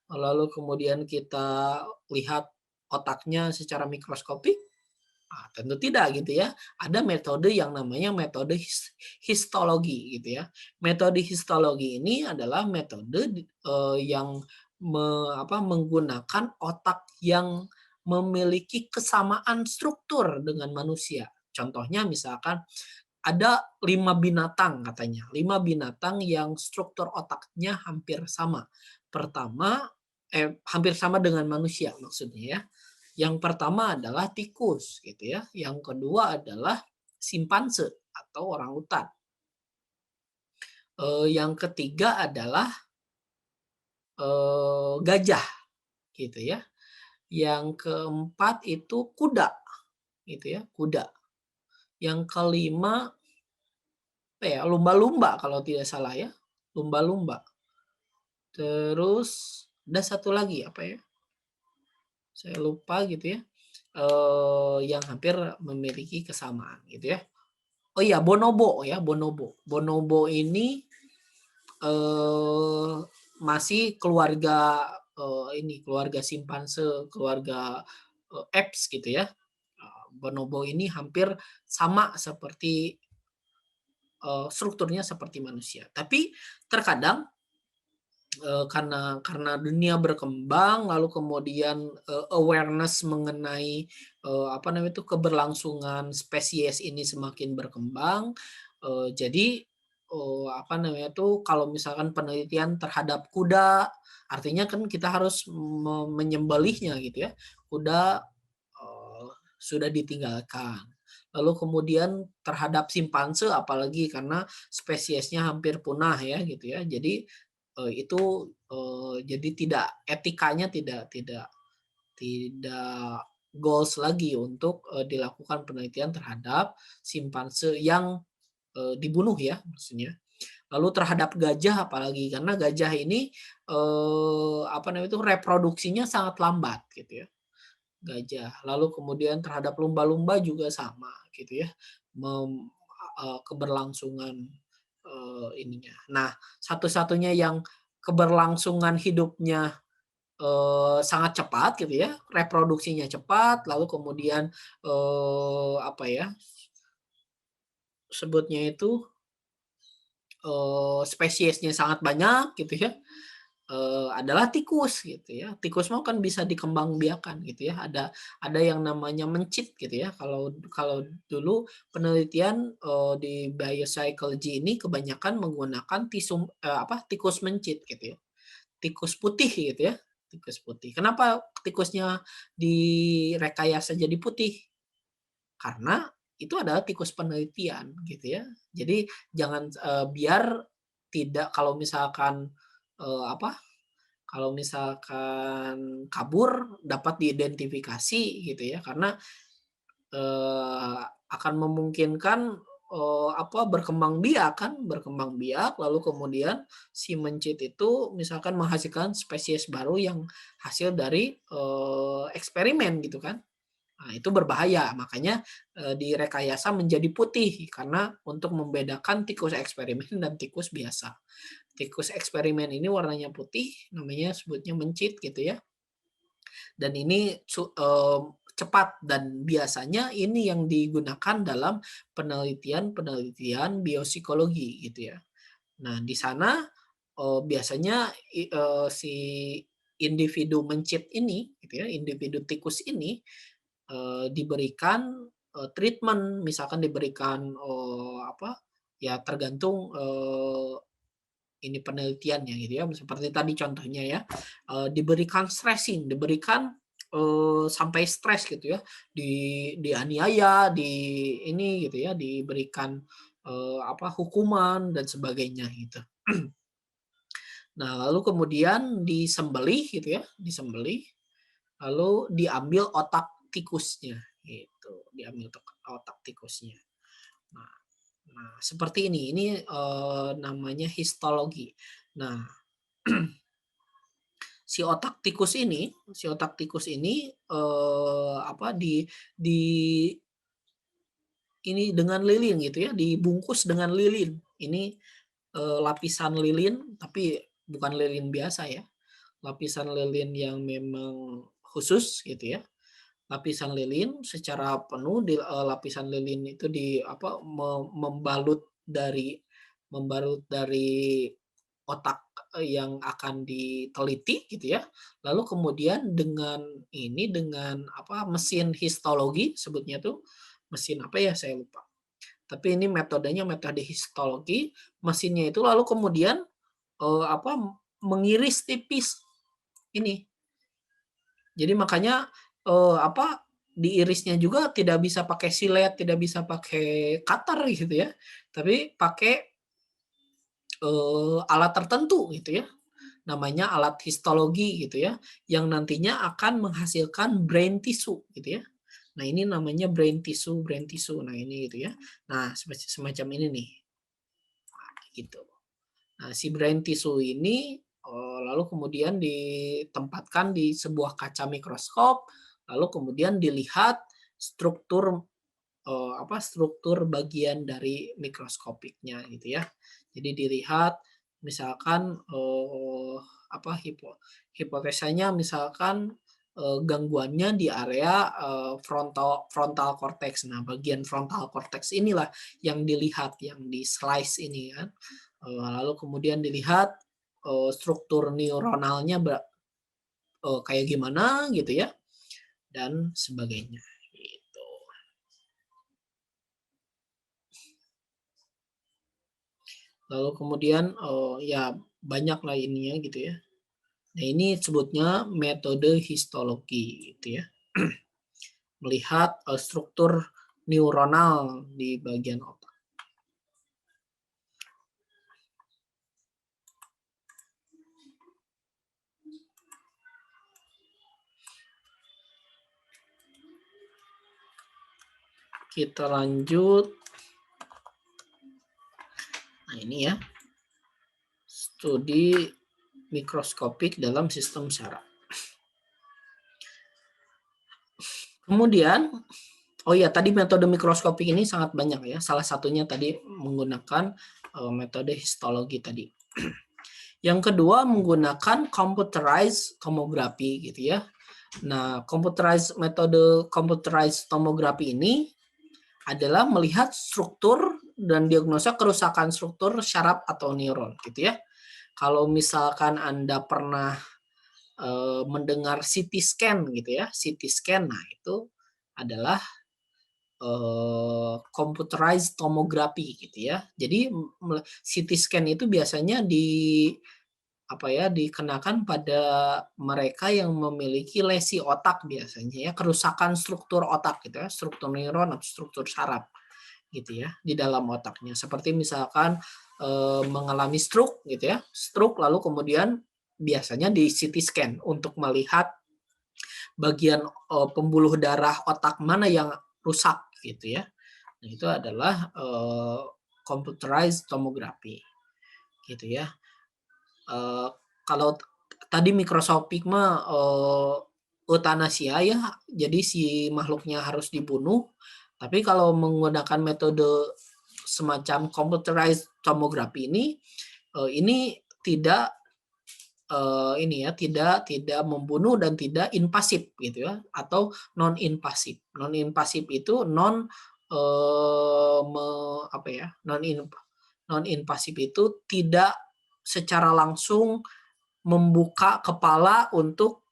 lalu kemudian kita lihat otaknya secara mikroskopik? Tentu tidak gitu ya. Ada metode yang namanya metode histologi gitu ya. Metode histologi ini adalah metode yang menggunakan otak yang memiliki kesamaan struktur dengan manusia. Contohnya misalkan ada 5 binatang katanya. 5 binatang yang struktur otaknya hampir sama. Pertama, hampir sama dengan manusia maksudnya ya. Yang pertama adalah tikus gitu ya. Yang kedua adalah simpanse atau orangutan. Yang ketiga adalah gajah gitu ya. Yang keempat itu kuda gitu ya, kuda. Yang kelima apa ya, lumba-lumba kalau tidak salah ya, lumba-lumba. Terus ada satu lagi apa ya, saya lupa gitu ya, yang hampir memiliki kesamaan gitu ya. Oh iya, bonobo ya, bonobo. Bonobo ini masih keluarga ini keluarga simpanse, keluarga apes gitu ya. Bonobo ini hampir sama seperti strukturnya seperti manusia. Tapi terkadang karena dunia berkembang, lalu kemudian awareness mengenai apa namanya itu keberlangsungan spesies ini semakin berkembang, jadi apa namanya itu kalau misalkan penelitian terhadap kuda, artinya kan kita harus menyembelihnya gitu ya, kuda sudah ditinggalkan. Lalu kemudian terhadap simpanse apalagi karena spesiesnya hampir punah ya gitu ya. Jadi itu jadi tidak etikanya tidak goals lagi untuk dilakukan penelitian terhadap simpanse yang dibunuh ya maksudnya. Lalu terhadap gajah apalagi karena gajah ini apa namanya itu reproduksinya sangat lambat gitu ya. Gajah. Lalu kemudian terhadap lumba-lumba juga sama gitu ya. Keberlangsungan ininya. Nah, satu-satunya yang keberlangsungan hidupnya sangat cepat gitu ya, reproduksinya cepat, lalu kemudian apa ya? Sebutnya itu spesiesnya sangat banyak gitu ya. Adalah tikus gitu ya. Tikus mau kan bisa dikembangbiakan gitu ya. Ada yang namanya mencit gitu ya. Kalau kalau dulu penelitian di biopsychology ini kebanyakan menggunakan tikus mencit gitu ya. Tikus putih gitu ya. Tikus putih. Kenapa tikusnya direkayasa jadi putih? Karena itu adalah tikus penelitian gitu ya. Jadi jangan biar tidak kalau misalkan apa kalau misalkan kabur dapat diidentifikasi gitu ya karena akan memungkinkan berkembang biak lalu kemudian si mencit itu misalkan menghasilkan spesies baru yang hasil dari eksperimen gitu kan. Nah, itu berbahaya, makanya direkayasa menjadi putih karena untuk membedakan tikus eksperimen dan tikus biasa. Tikus eksperimen ini warnanya putih, namanya sebutnya mencit gitu ya. Dan ini cepat dan biasanya ini yang digunakan dalam penelitian biopsikologi gitu ya. Nah, di sana biasanya si individu mencit ini gitu ya, individu tikus ini diberikan treatment, misalkan diberikan apa ya tergantung ini penelitiannya gitu ya. Seperti tadi contohnya ya, diberikan stressing, diberikan sampai stres gitu ya, dianiaya, di ini gitu ya, diberikan apa hukuman dan sebagainya gitu. Nah, lalu kemudian disembelih gitu ya, disembelih, lalu diambil otak tikusnya gitu, diambil otak tikusnya. Nah, seperti ini. Ini namanya histologi. Nah, si otak tikus ini apa di ini dengan lilin gitu ya, dibungkus dengan lilin. Ini lapisan lilin tapi bukan lilin biasa ya. Lapisan lilin yang memang khusus gitu ya. Lapisan lilin secara penuh di lapisan lilin itu membalut dari otak yang akan diteliti gitu ya. Lalu kemudian dengan apa mesin histologi sebutnya tuh mesin apa ya saya lupa. Tapi ini metodenya metode histologi, mesinnya itu lalu kemudian apa mengiris tipis ini. Jadi makanya apa diirisnya juga tidak bisa pakai silet, tidak bisa pakai cutter gitu ya. Tapi pakai alat tertentu gitu ya. Namanya alat histologi gitu ya, yang nantinya akan menghasilkan brain tissue gitu ya. Nah, ini namanya brain tissue. Nah, ini gitu ya. Nah, semacam ini nih. gitu. Nah, si brain tissue ini lalu kemudian ditempatkan di sebuah kaca mikroskop, lalu kemudian dilihat struktur struktur bagian dari mikroskopiknya gitu ya. Jadi dilihat misalkan hipotesanya misalkan gangguannya di area frontal cortex. Nah, bagian frontal cortex inilah yang dilihat, yang di slice ini kan. Lalu kemudian dilihat struktur neuronalnya kayak gimana gitu ya, dan sebagainya. Gitu. Lalu kemudian ya banyaklah ininya gitu ya. Nah, ini sebutnya metode histologi gitu ya. Melihat struktur neuronal di bagian otak. Kita lanjut. Nah, ini ya. Studi mikroskopik dalam sistem saraf. Kemudian, oh ya, tadi metode mikroskopik ini sangat banyak ya. Salah satunya tadi menggunakan metode histologi tadi. Yang kedua menggunakan computerized tomography gitu ya. Nah, metode computerized tomography ini adalah melihat struktur dan diagnosa kerusakan struktur syaraf atau neuron gitu ya. Kalau misalkan Anda pernah mendengar CT scan gitu ya, CT scan, nah itu adalah computerized tomography gitu ya. Jadi CT scan itu biasanya dikenakan pada mereka yang memiliki lesi otak biasanya ya, kerusakan struktur otak gitu ya, struktur neuron atau struktur saraf gitu ya di dalam otaknya. Seperti misalkan mengalami stroke gitu ya, stroke lalu kemudian biasanya di CT scan untuk melihat bagian pembuluh darah otak mana yang rusak gitu ya. Nah, itu adalah computerized tomography gitu ya. Kalau tadi mikroskopik mah eutanasia ya, jadi si makhluknya harus dibunuh. Tapi kalau menggunakan metode semacam computerized tomography ini tidak tidak membunuh dan tidak invasif gitu ya, atau non invasif. Non invasif itu non invasif itu tidak secara langsung membuka kepala untuk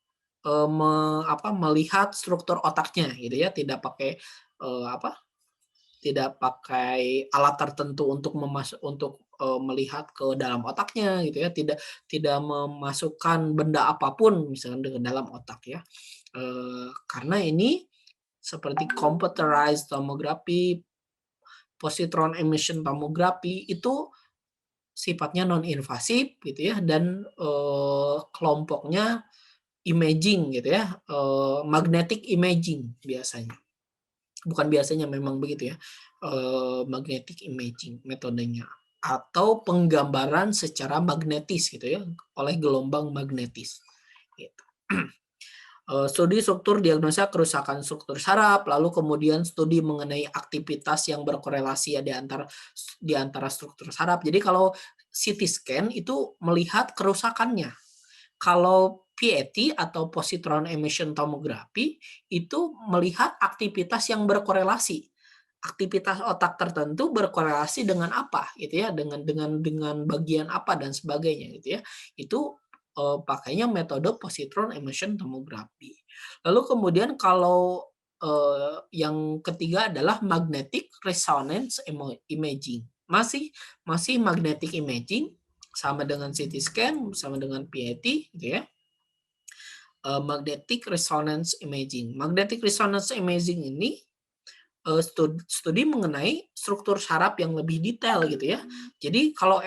melihat struktur otaknya gitu ya, tidak pakai alat tertentu untuk melihat ke dalam otaknya gitu ya, tidak memasukkan benda apapun misalnya ke dalam otak ya, karena ini seperti computerized tomography, positron emission tomography itu sifatnya non invasif gitu ya, dan kelompoknya imaging gitu ya, magnetic imaging biasanya. Bukan biasanya, memang begitu ya, magnetic imaging metodenya, atau penggambaran secara magnetis gitu ya, oleh gelombang magnetis gitu. Studi struktur diagnosa kerusakan struktur saraf, lalu kemudian studi mengenai aktivitas yang berkorelasi ya di antara struktur saraf. Jadi kalau CT scan itu melihat kerusakannya. Kalau PET atau positron emission tomography itu melihat aktivitas yang berkorelasi. Aktivitas otak tertentu berkorelasi dengan apa gitu ya, dengan bagian apa dan sebagainya gitu ya. Itu pakainya metode positron emission tomography. Lalu kemudian kalau yang ketiga adalah magnetic resonance imaging. Masih magnetic imaging, sama dengan CT scan, sama dengan PET gitu ya. Magnetic resonance imaging. Magnetic resonance imaging ini studi mengenai struktur saraf yang lebih detail gitu ya. Jadi kalau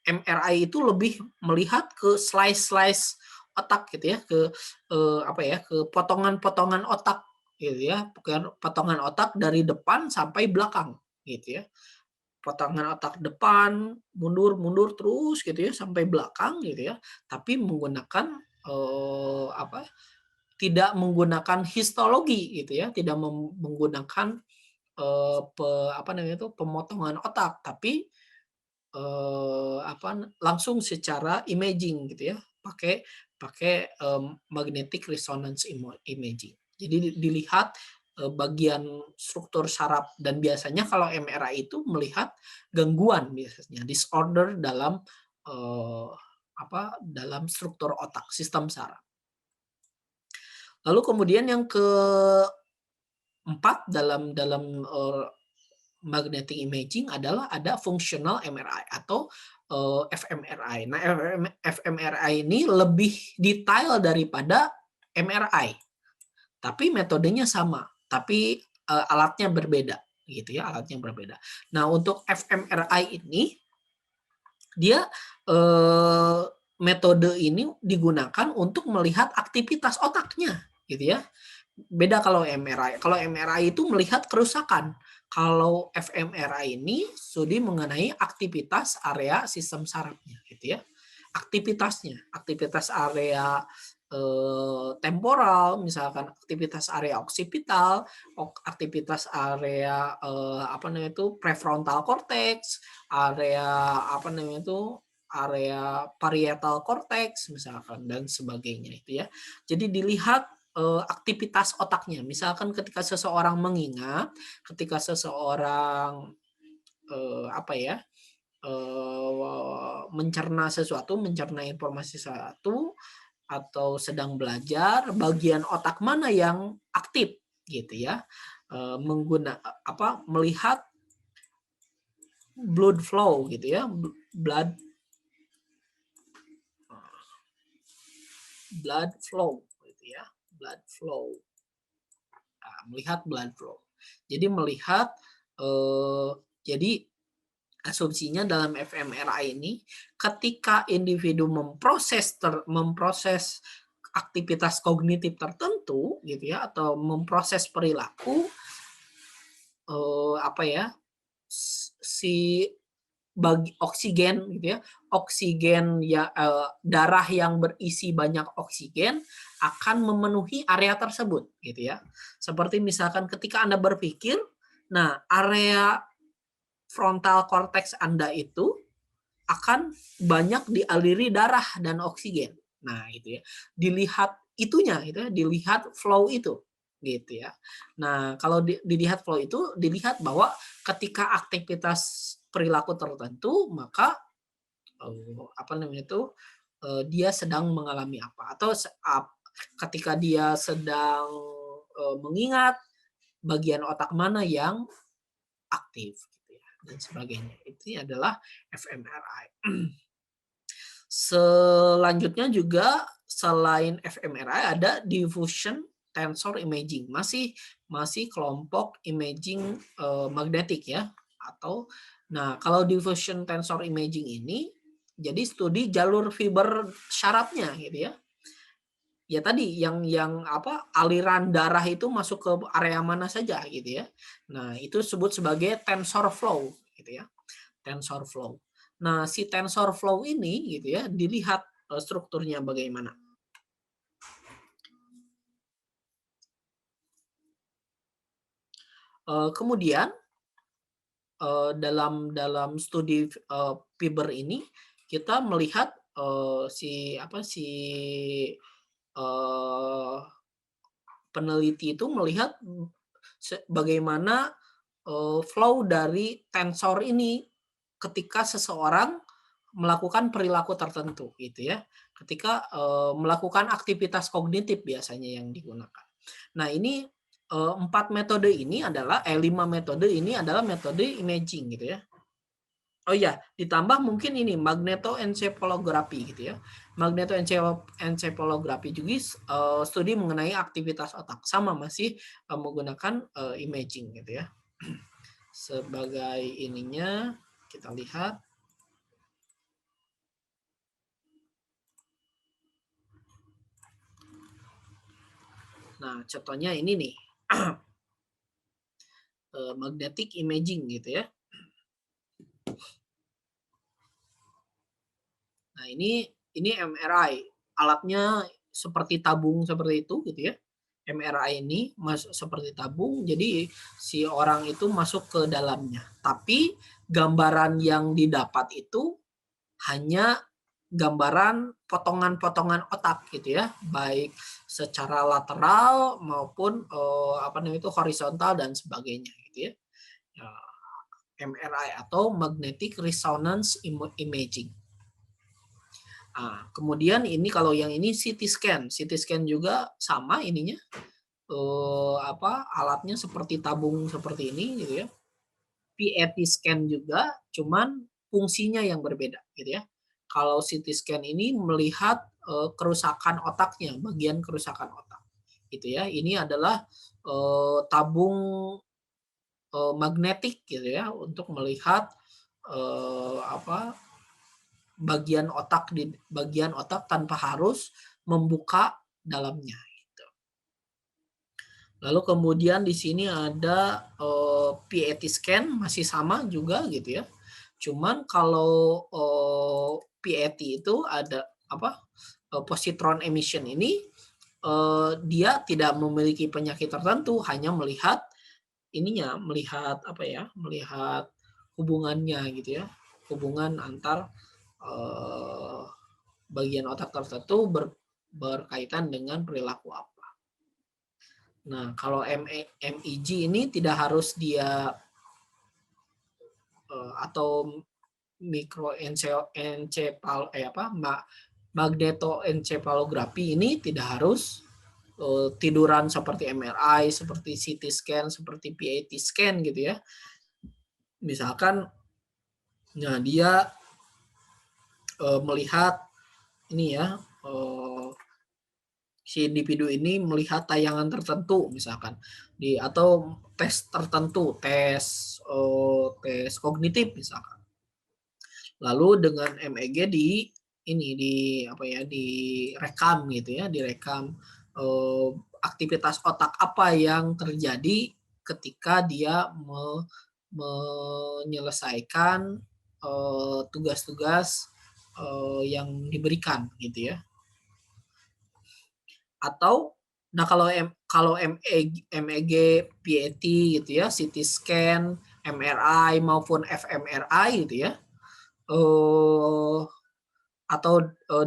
MRI itu lebih melihat ke slice otak gitu ya, ke potongan-potongan otak gitu ya, bukan potongan otak dari depan sampai belakang gitu ya. potongan otak depan, mundur terus gitu ya sampai belakang gitu ya, tapi menggunakan tidak menggunakan histologi gitu ya, tidak menggunakan pemotongan otak, tapi langsung secara imaging gitu ya, pakai pakai magnetic resonance imaging. Jadi dilihat bagian struktur saraf, dan biasanya kalau MRI itu melihat gangguan, biasanya disorder dalam dalam struktur otak, sistem saraf. Lalu kemudian yang keempat dalam magnetic imaging adalah ada functional MRI atau fMRI. Nah, fMRI ini lebih detail daripada MRI, tapi metodenya sama, tapi alatnya berbeda, gitu ya, alatnya berbeda. Nah, untuk fMRI ini dia metode ini digunakan untuk melihat aktivitas otaknya, gitu ya. Beda kalau MRI. Kalau MRI itu melihat kerusakan. Kalau fMRI ini studi mengenai aktivitas area sistem sarafnya, gitu ya. Aktivitas area temporal, misalkan aktivitas area oksipital, aktivitas area prefrontal cortex, area area parietal cortex misalkan, dan sebagainya itu ya. Jadi dilihat aktivitas otaknya. Misalkan ketika seseorang mengingat, ketika seseorang mencerna sesuatu, mencerna informasi sesuatu, atau sedang belajar, bagian otak mana yang aktif gitu ya, melihat blood flow gitu ya, blood flow gitu ya, blood flow. Nah, melihat blood flow. Jadi melihat jadi asumsinya dalam fMRI ini, ketika individu memproses aktivitas kognitif tertentu gitu ya, atau memproses perilaku, si bagi oksigen gitu ya, oksigen ya, darah yang berisi banyak oksigen akan memenuhi area tersebut gitu ya. Seperti misalkan ketika Anda berpikir, nah area frontal cortex Anda itu akan banyak dialiri darah dan oksigen. Nah, itu ya. Dilihat itunya gitu ya, dilihat flow itu gitu ya. Nah, kalau dilihat flow itu, dilihat bahwa ketika aktivitas perilaku tertentu, maka dia sedang mengalami apa, atau ketika dia sedang mengingat, bagian otak mana yang aktif gitu ya, dan sebagainya. Itu adalah fMRI. Selanjutnya juga selain fMRI ada diffusion tensor imaging, masih kelompok imaging magnetik ya, atau kalau diffusion tensor imaging ini jadi studi jalur fiber syarafnya gitu ya. Ya tadi yang aliran darah itu masuk ke area mana saja gitu ya. Nah, itu disebut sebagai tensor flow gitu ya. Tensor flow. Nah, si tensor flow ini gitu ya, dilihat strukturnya bagaimana. Kemudian dalam studi fiber ini kita melihat peneliti itu melihat bagaimana flow dari tensor ini ketika seseorang melakukan perilaku tertentu gitu ya, ketika melakukan aktivitas kognitif biasanya yang digunakan. Nah, ini 5 metode ini adalah metode imaging gitu ya. Oh iya, ditambah mungkin ini magnetoencephalografi gitu ya. Magnetoencephalografi juga studi mengenai aktivitas otak, sama masih menggunakan imaging gitu ya. Sebagai ininya kita lihat. Nah, contohnya ini nih. Magnetic imaging gitu ya. Nah, ini MRI, alatnya seperti tabung seperti itu gitu ya. MRI ini seperti tabung, jadi si orang itu masuk ke dalamnya. Tapi gambaran yang didapat itu hanya gambaran potongan-potongan otak gitu ya, baik secara lateral maupun horizontal dan sebagainya gitu ya. MRI atau magnetic resonance imaging. Nah, kemudian ini kalau yang ini CT scan. CT scan juga sama ininya. Alatnya seperti tabung seperti ini gitu ya. PET scan juga, cuman fungsinya yang berbeda gitu ya. Kalau CT scan ini melihat kerusakan otaknya, bagian kerusakan otak. Gitu ya. Ini adalah tabung magnetik gitu ya untuk melihat bagian otak tanpa harus membuka dalamnya. Gitu. Lalu kemudian di sini ada PET scan, masih sama juga gitu ya. Cuman kalau PET itu ada positron emission ini dia tidak memiliki penyakit tertentu, hanya melihat melihat hubungannya gitu ya, hubungan antar bagian otak tertentu berkaitan dengan perilaku apa. Nah, kalau MEG ini tidak harus dia atau magnetoencephalografi ini tidak harus tiduran seperti MRI, seperti CT scan, seperti PET scan gitu ya. Misalkan dia melihat ini ya, si individu ini melihat tayangan tertentu misalkan atau tes tertentu, tes kognitif misalkan. Lalu dengan MEG direkam gitu ya, direkam aktivitas otak apa yang terjadi ketika dia menyelesaikan tugas-tugas yang diberikan gitu ya. Atau kalau MEG, PET gitu ya, CT scan, MRI maupun fMRI gitu ya, atau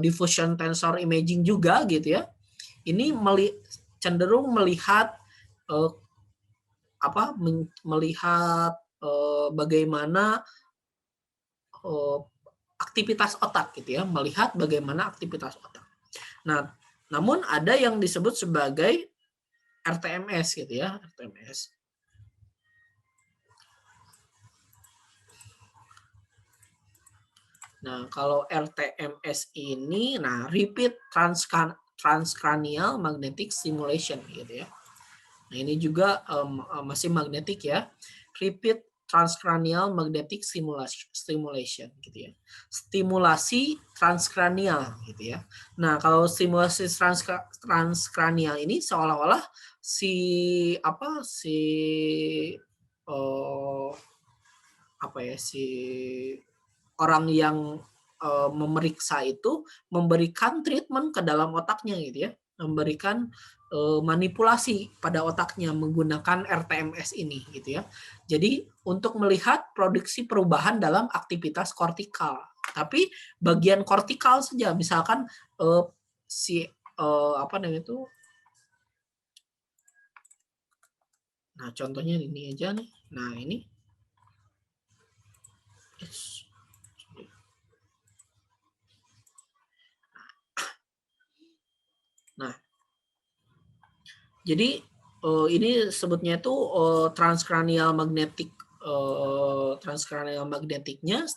diffusion tensor imaging juga gitu ya, ini cenderung melihat bagaimana aktivitas otak gitu ya, melihat bagaimana aktivitas otak. Nah, namun ada yang disebut sebagai RTMS gitu ya, RTMS. Nah, kalau RTMS ini, repeat transcranial magnetic stimulation gitu ya. Nah, ini juga masih magnetik ya. Repeat transcranial magnetic stimulation gitu ya. Stimulasi transkranial gitu ya. Nah, kalau stimulasi transkranial ini seolah-olah si orang yang memeriksa itu memberikan treatment ke dalam otaknya gitu ya, memberikan manipulasi pada otaknya menggunakan RTMS ini gitu ya. Jadi untuk melihat produksi perubahan dalam aktivitas kortikal. Tapi bagian kortikal saja, misalkan nah contohnya ini aja nih. Nah ini. Nah, jadi ini sebutnya itu transcranial magnetiknya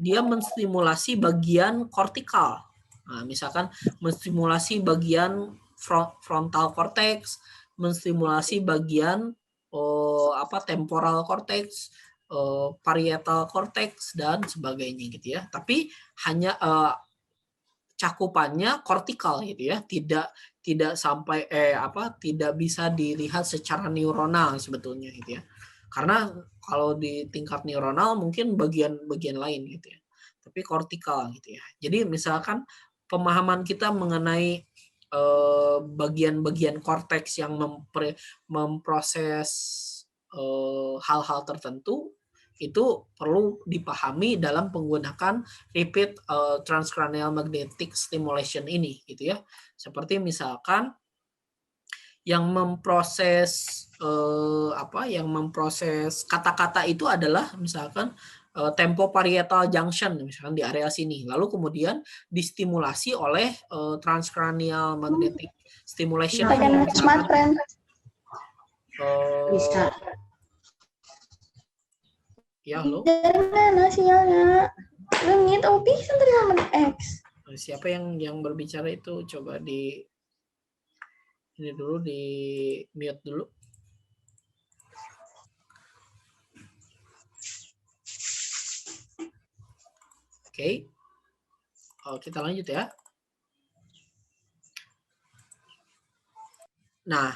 dia menstimulasi bagian kortikal. Nah, misalkan menstimulasi bagian frontal cortex, menstimulasi bagian temporal cortex, parietal cortex dan sebagainya gitu ya. Tapi hanya cakupannya kortikal gitu ya, tidak sampai tidak bisa dilihat secara neuronal sebetulnya gitu ya. Karena kalau di tingkat neuronal mungkin bagian-bagian lain gitu ya. tapi kortikal gitu ya. Jadi misalkan pemahaman kita mengenai bagian-bagian korteks yang memproses hal-hal tertentu itu perlu dipahami dalam menggunakan repeat transcranial magnetic stimulation ini gitu ya. Seperti misalkan yang memproses yang memproses kata-kata itu adalah misalkan tempo parietal junction misalkan di area sini, lalu kemudian distimulasi oleh transcranial magnetic stimulation. Pakai smart friend. Bisa. Ya, halo. Dari mana sinyalnya? Lengit, oh bisa dari mana X? Siapa yang berbicara itu coba di ini dulu, di mute dulu. Oke. Kita lanjut ya. Nah,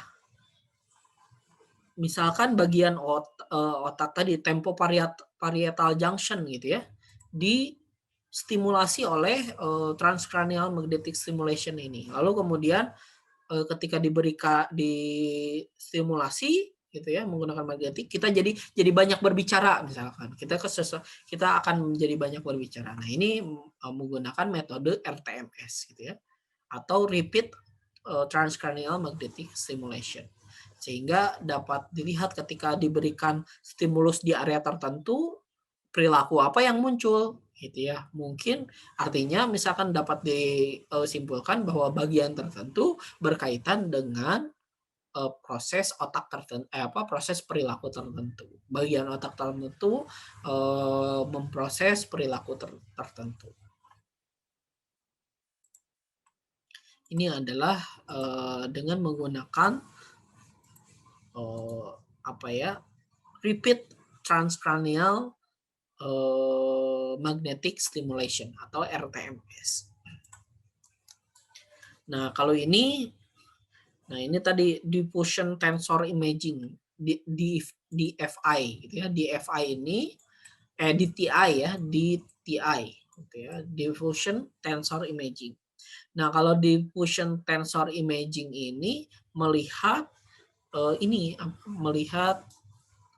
misalkan bagian otak tadi tempo parietal junction gitu ya, distimulasi oleh transcranial magnetic stimulation ini. Lalu kemudian ketika distimulasi gitu ya menggunakan magnetik, kita jadi banyak berbicara misalkan. Kita akan menjadi banyak berbicara. Nah, ini menggunakan metode RTMS gitu ya, atau repeat transcranial magnetic stimulation. Sehingga dapat dilihat ketika diberikan stimulus di area tertentu, perilaku apa yang muncul gitu ya. Mungkin artinya misalkan dapat disimpulkan bahwa bagian tertentu berkaitan dengan proses otak tertentu, proses perilaku tertentu. Bagian otak tertentu memproses perilaku tertentu. Ini adalah dengan menggunakan repeat transcranial magnetic stimulation atau RTMS. Nah, kalau ini tadi diffusion tensor imaging DFI gitu ya. DFI ini DTI ya, DTI gitu ya, diffusion tensor imaging. Nah, kalau diffusion tensor imaging ini melihat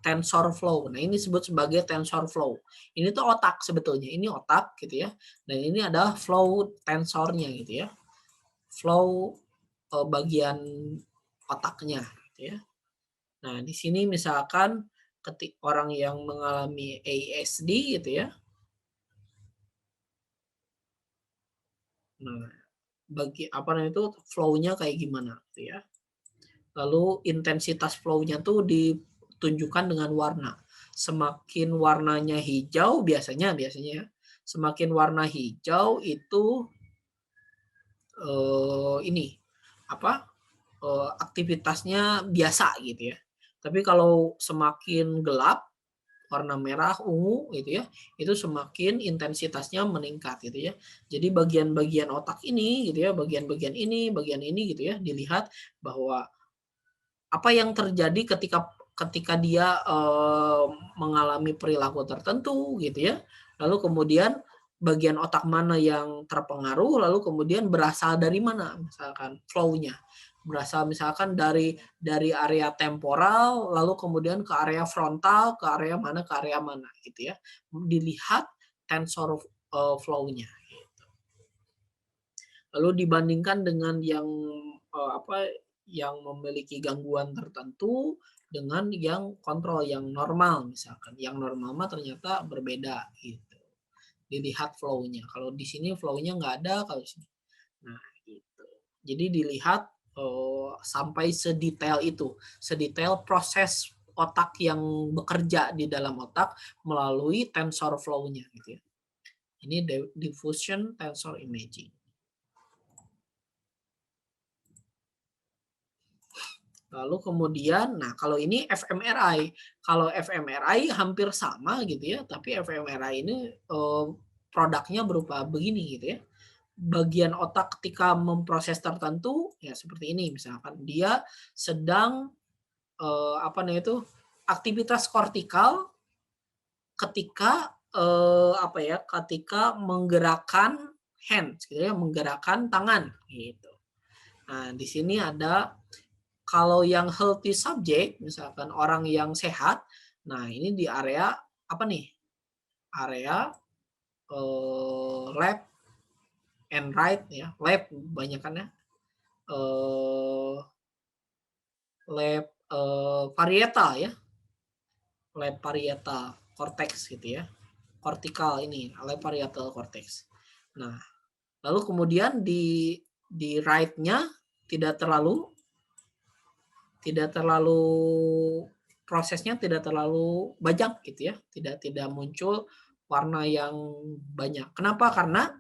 tensor flow. Nah, ini disebut sebagai tensor flow. Ini tuh otak sebetulnya. Ini otak gitu ya. Dan ini adalah flow tensornya gitu ya. Flow bagian otaknya gitu ya. Nah, di sini misalkan orang yang mengalami ASD gitu ya. Nah, itu flow-nya kayak gimana gitu ya. Lalu intensitas flow-nya tuh ditunjukkan dengan warna. Semakin warnanya hijau biasanya semakin warna hijau itu aktivitasnya biasa gitu ya. Tapi kalau semakin gelap warna merah, ungu gitu ya, itu semakin intensitasnya meningkat gitu ya. Jadi bagian-bagian otak ini gitu ya, bagian ini gitu ya, dilihat bahwa apa yang terjadi ketika dia mengalami perilaku tertentu gitu ya. Lalu kemudian bagian otak mana yang terpengaruh, lalu kemudian berasal dari mana misalkan flow-nya. Berasal misalkan dari area temporal, lalu kemudian ke area frontal, ke area mana gitu ya. Dilihat tensor flow-nya. Gitu. Lalu dibandingkan dengan yang memiliki gangguan tertentu dengan yang kontrol, yang normal misalkan. Yang normal mah ternyata berbeda gitu. Dilihat flow-nya. Kalau di sini flow-nya nggak ada, kalau di sini. Nah, gitu. Jadi dilihat sampai sedetail itu, sedetail proses otak yang bekerja di dalam otak melalui tensor flow-nya gitu ya. Ini diffusion tensor imaging. Lalu kemudian, nah kalau ini fMRI, kalau fMRI hampir sama gitu ya, tapi fMRI ini produknya berupa begini gitu ya. Bagian otak ketika memproses tertentu ya seperti ini, misalkan dia sedang aktivitas kortikal ketika apa ya, ketika menggerakkan hands gitu ya, menggerakkan tangan gitu. Nah, di sini ada kalau yang healthy subject, misalkan orang yang sehat, nah ini di area apa nih? Area left and right ya, left banyakan ya. Left parietal ya. Left parietal cortex gitu ya. Kortikal ini, left parietal cortex. Nah, lalu kemudian di right-nya tidak terlalu prosesnya tidak terlalu banyak gitu ya, tidak muncul warna yang banyak. Kenapa? Karena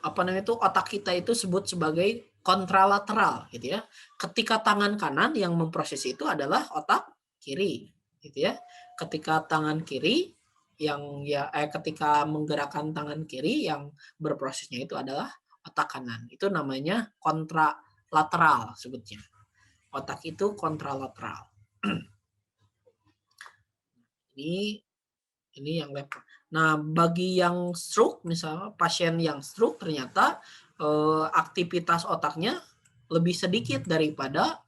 apa namanya itu, otak kita itu sebut sebagai kontralateral gitu ya. Ketika tangan kanan yang memproses itu adalah otak kiri gitu ya. Ketika tangan kiri yang ketika menggerakkan tangan kiri yang berprosesnya itu adalah otak kanan. Itu namanya kontralateral sebutnya. Otak itu kontralateral. Ini yang left. Nah, bagi yang stroke, misalnya pasien yang stroke ternyata aktivitas otaknya lebih sedikit daripada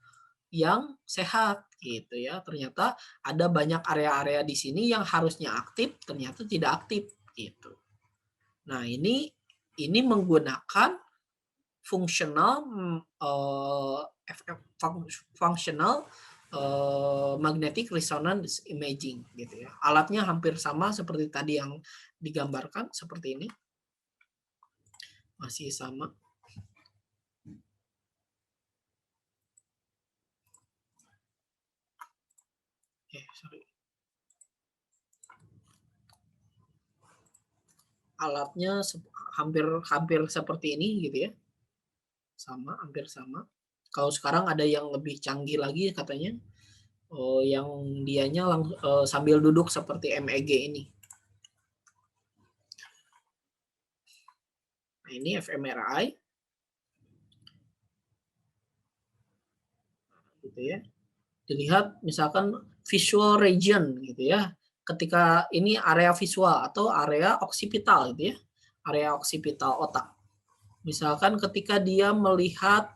yang sehat gitu ya. Ternyata ada banyak area-area di sini yang harusnya aktif ternyata tidak aktif gitu. Nah, ini menggunakan fungsional magnetic resonance imaging gitu ya. Alatnya hampir sama seperti tadi yang digambarkan seperti ini. Masih sama. Sorry. Alatnya hampir seperti ini gitu ya. Sama, hampir sama. Kalau sekarang ada yang lebih canggih lagi katanya. Yang dianya sambil duduk seperti MEG ini. Nah, ini fMRI. Gitu ya. Dilihat misalkan visual region gitu ya. Ketika ini area visual atau area oksipital gitu ya. Area oksipital otak. Misalkan ketika dia melihat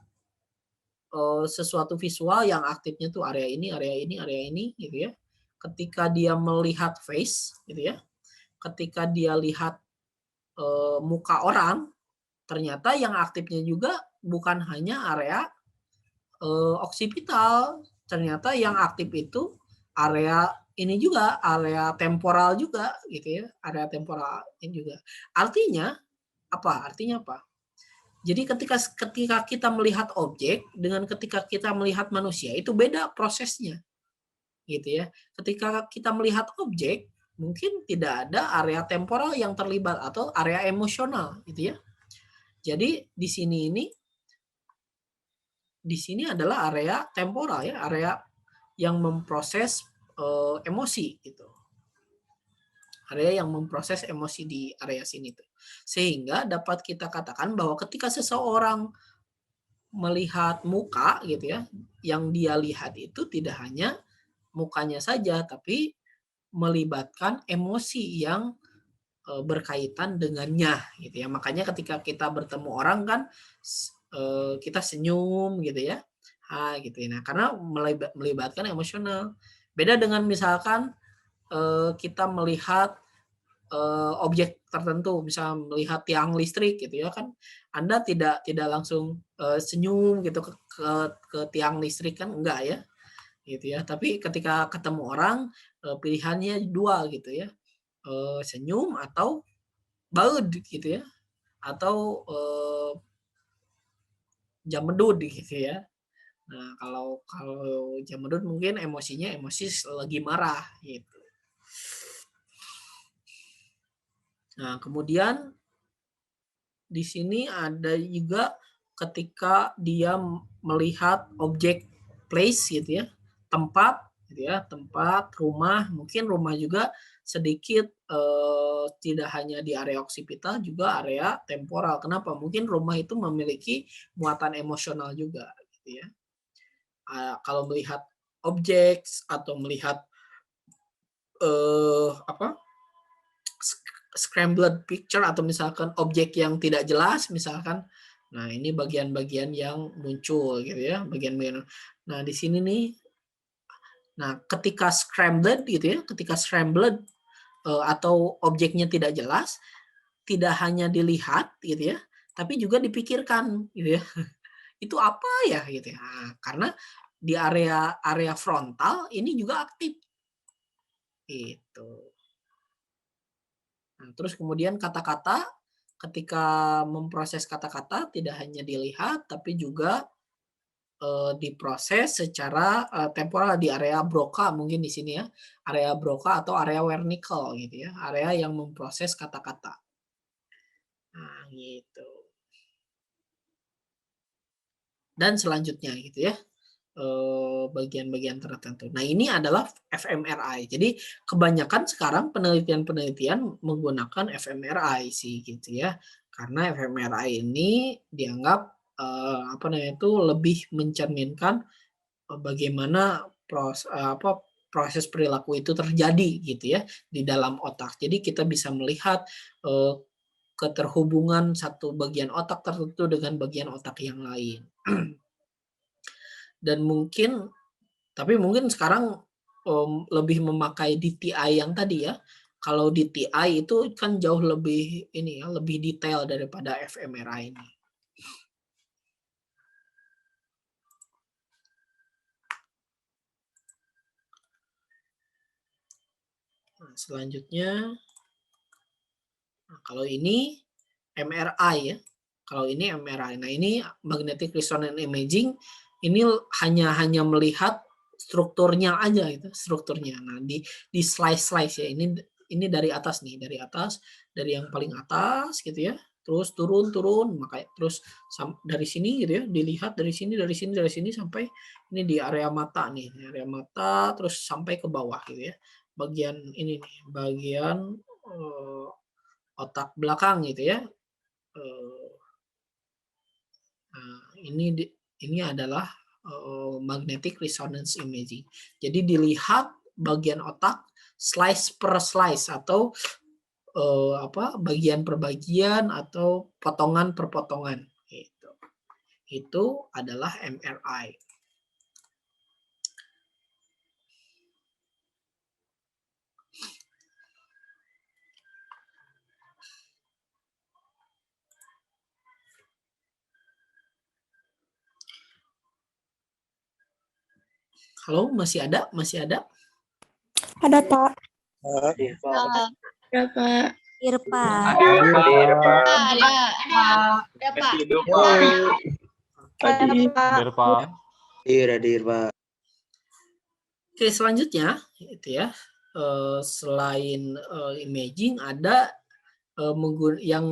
sesuatu visual yang aktifnya tuh area ini gitu ya. Ketika dia melihat face gitu ya. Ketika dia lihat muka orang, ternyata yang aktifnya juga bukan hanya area oksipital, ternyata yang aktif itu area ini juga, area temporal juga gitu ya, area temporal ini juga. Artinya apa? Jadi ketika kita melihat objek dengan ketika kita melihat manusia itu beda prosesnya. Gitu ya. Ketika kita melihat objek, mungkin tidak ada area temporal yang terlibat atau area emosional gitu ya. Jadi di sini adalah area temporal ya, area yang memproses emosi gitu. Area yang memproses emosi di area sini tuh. Sehingga dapat kita katakan bahwa ketika seseorang melihat muka gitu ya, yang dia lihat itu tidak hanya mukanya saja tapi melibatkan emosi yang berkaitan dengannya gitu ya. Makanya ketika kita bertemu orang kan kita senyum gitu ya. Gitu ya. Nah, karena melibatkan emosional. Beda dengan misalkan kita melihat objek tertentu, misalnya melihat tiang listrik gitu ya kan, Anda tidak langsung senyum gitu ke tiang listrik kan, enggak ya, gitu ya. Tapi ketika ketemu orang pilihannya dua gitu ya, senyum atau baud gitu ya, atau jamedud gitu ya. Nah kalau jamedud mungkin emosi lagi marah gitu. Nah, kemudian di sini ada juga ketika dia melihat objek place gitu ya, tempat gitu ya, tempat, rumah, mungkin rumah juga sedikit tidak hanya di area oksipital juga area temporal. Kenapa? Mungkin rumah itu memiliki muatan emosional juga gitu ya. Kalau melihat objek atau melihat apa, scrambled picture atau misalkan objek yang tidak jelas misalkan. Nah, ini bagian-bagian yang muncul gitu ya, bagian-bagian. Nah, di sini nih. Nah, ketika scrambled gitu ya, ketika scrambled atau objeknya tidak jelas, tidak hanya dilihat gitu ya, tapi juga dipikirkan gitu ya. Itu apa ya gitu ya. Nah, karena di area frontal ini juga aktif. Itu. Nah, terus kemudian kata-kata, ketika memproses kata-kata tidak hanya dilihat tapi juga diproses secara temporal di area Broca mungkin di sini ya, area Broca atau area Wernicke gitu ya, area yang memproses kata-kata. Nah, gitu. Dan selanjutnya gitu ya, bagian-bagian tertentu. Nah, ini adalah fMRI. Jadi kebanyakan sekarang penelitian-penelitian menggunakan fMRI sih gitu ya. Karena fMRI ini dianggap apa namanya itu lebih mencerminkan bagaimana proses perilaku itu terjadi gitu ya di dalam otak. Jadi kita bisa melihat keterhubungan satu bagian otak tertentu dengan bagian otak yang lain. Dan mungkin tapi mungkin sekarang lebih memakai DTI yang tadi ya. Kalau DTI itu kan jauh lebih ini ya, lebih detail daripada fMRI ini. Nah, selanjutnya, nah, kalau ini MRI ya. Kalau ini MRI. Nah, ini magnetic resonance imaging ini hanya melihat strukturnya aja gitu, strukturnya. Nah, di slice ya. Ini dari atas nih, dari yang paling atas gitu ya. Terus turun, makanya terus dari sini gitu ya, dilihat dari sini sampai ini di area mata nih, area mata terus sampai ke bawah gitu ya. Bagian ini nih, bagian otak belakang gitu ya. Nah, ini adalah magnetic resonance imaging. Jadi dilihat bagian otak slice per slice atau bagian per bagian atau potongan per potongan. Gitu. Itu adalah MRI. Halo, masih ada? Masih ada? Ada, Pak. Ada, Pak. Irpa. Ada, Pak. Oke, selanjutnya itu ya. Selain imaging ada yang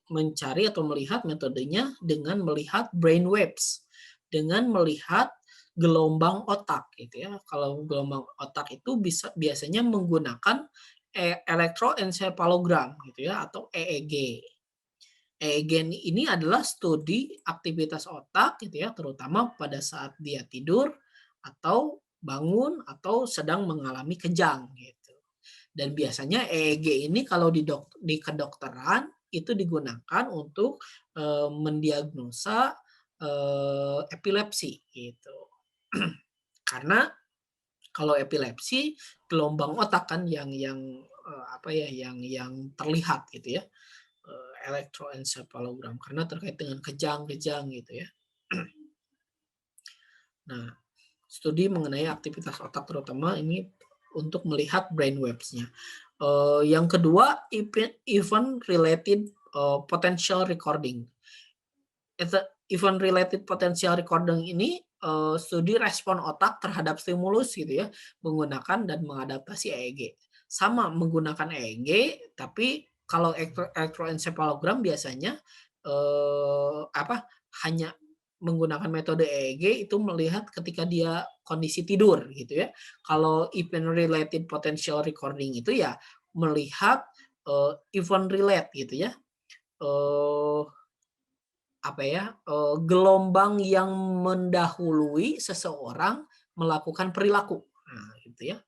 mencari atau melihat metodenya dengan melihat brain waves, dengan melihat gelombang otak gitu ya. Kalau gelombang otak itu biasanya menggunakan elektroencephalogram gitu ya atau EEG. EEG ini adalah studi aktivitas otak gitu ya, terutama pada saat dia tidur atau bangun atau sedang mengalami kejang gitu. Dan biasanya EEG ini kalau di kedokteran itu digunakan untuk mendiagnosa epilepsi gitu. Karena kalau epilepsi gelombang otak kan yang terlihat gitu ya. Elektroencephalogram karena terkait dengan kejang-kejang gitu ya. Nah, studi mengenai aktivitas otak terutama ini untuk melihat brain waves-nya. Yang kedua, event related potential recording. Event related potential recording ini studi respon otak terhadap stimulus gitu ya, menggunakan dan mengadaptasi EEG. Sama menggunakan EEG, tapi kalau elektroencephalogram biasanya hanya menggunakan metode EEG itu melihat ketika dia kondisi tidur gitu ya. Kalau event related potential recording itu ya melihat event relate gitu ya. Gelombang yang mendahului seseorang melakukan perilaku. Nah, gitu ya.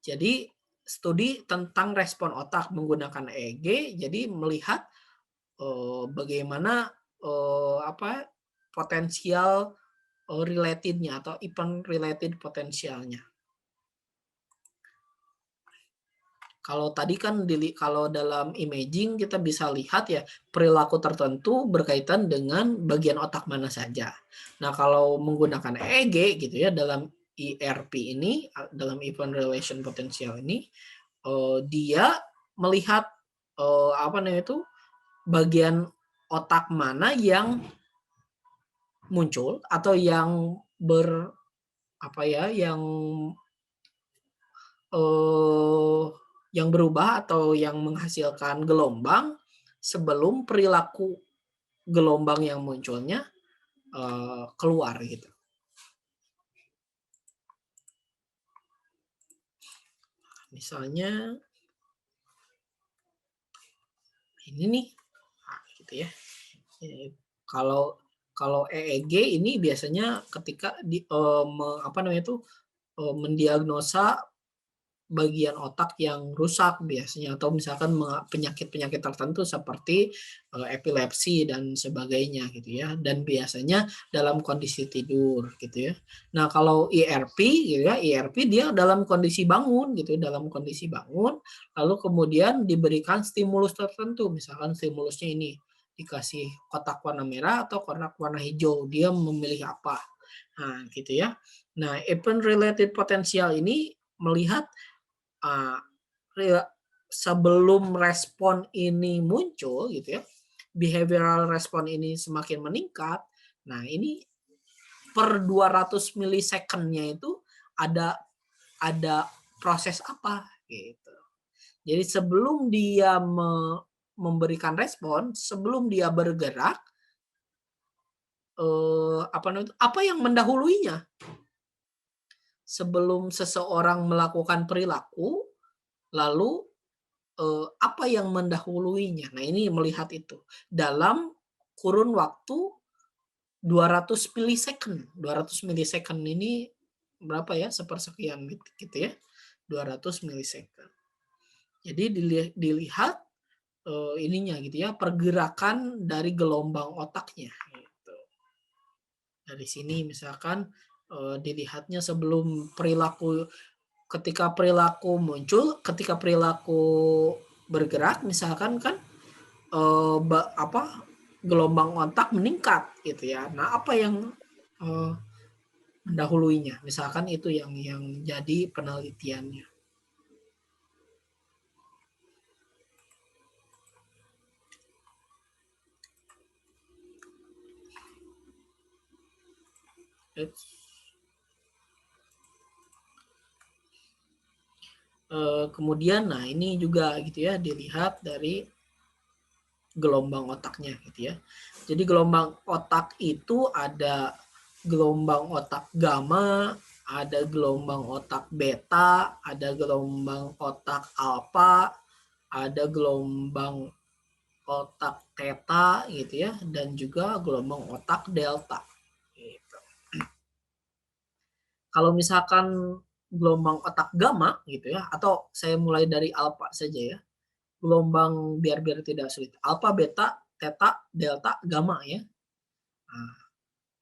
Jadi studi tentang respon otak menggunakan EEG, jadi melihat bagaimana potensial relatednya atau event related potensialnya. Kalau tadi kan kalau dalam imaging kita bisa lihat ya perilaku tertentu berkaitan dengan bagian otak mana saja. Nah, kalau menggunakan EEG gitu ya dalam ERP ini, dalam event relation potential ini, dia melihat bagian otak mana yang muncul atau yang yang berubah atau yang menghasilkan gelombang sebelum perilaku gelombang yang munculnya keluar gitu. Misalnya ini nih, gitu ya. Kalau EEG ini biasanya ketika mendiagnosa bagian otak yang rusak biasanya, atau misalkan penyakit-penyakit tertentu seperti epilepsi dan sebagainya gitu ya, dan biasanya dalam kondisi tidur gitu ya. Nah, kalau ERP gitu ya, ERP dia dalam kondisi bangun gitu, dalam kondisi bangun lalu kemudian diberikan stimulus tertentu, misalkan stimulusnya ini dikasih kotak warna merah atau kotak warna hijau, dia memilih apa. Nah, gitu ya. Nah, event related potential ini melihat sebelum respon ini muncul gitu ya, behavioral respon ini semakin meningkat. Nah, ini per 200 milisekundnya itu ada proses apa gitu. Jadi sebelum dia memberikan respon, sebelum dia bergerak, apa yang mendahuluinya? Sebelum seseorang melakukan perilaku, lalu apa yang mendahuluinya. Nah, ini melihat itu dalam kurun waktu 200 milisekund. 200 milisekund ini berapa ya? Sepersekian gitu ya. 200 milisekund. Jadi dilihat ininya gitu ya, pergerakan dari gelombang otaknya gitu. Dari sini misalkan dilihatnya sebelum perilaku, ketika perilaku muncul, ketika perilaku bergerak misalkan kan gelombang otak meningkat gitu ya. Nah, apa yang mendahuluinya? Misalkan itu yang jadi penelitiannya. Kemudian, nah ini juga gitu ya, dilihat dari gelombang otaknya gitu ya. Jadi gelombang otak itu ada gelombang otak gamma, ada gelombang otak beta, ada gelombang otak alfa, ada gelombang otak theta gitu ya, dan juga gelombang otak delta. Gitu. Kalau misalkan gelombang otak gamma gitu ya, atau saya mulai dari alfa saja ya, gelombang biar tidak sulit, alfa, beta, theta, delta, gamma ya. Nah,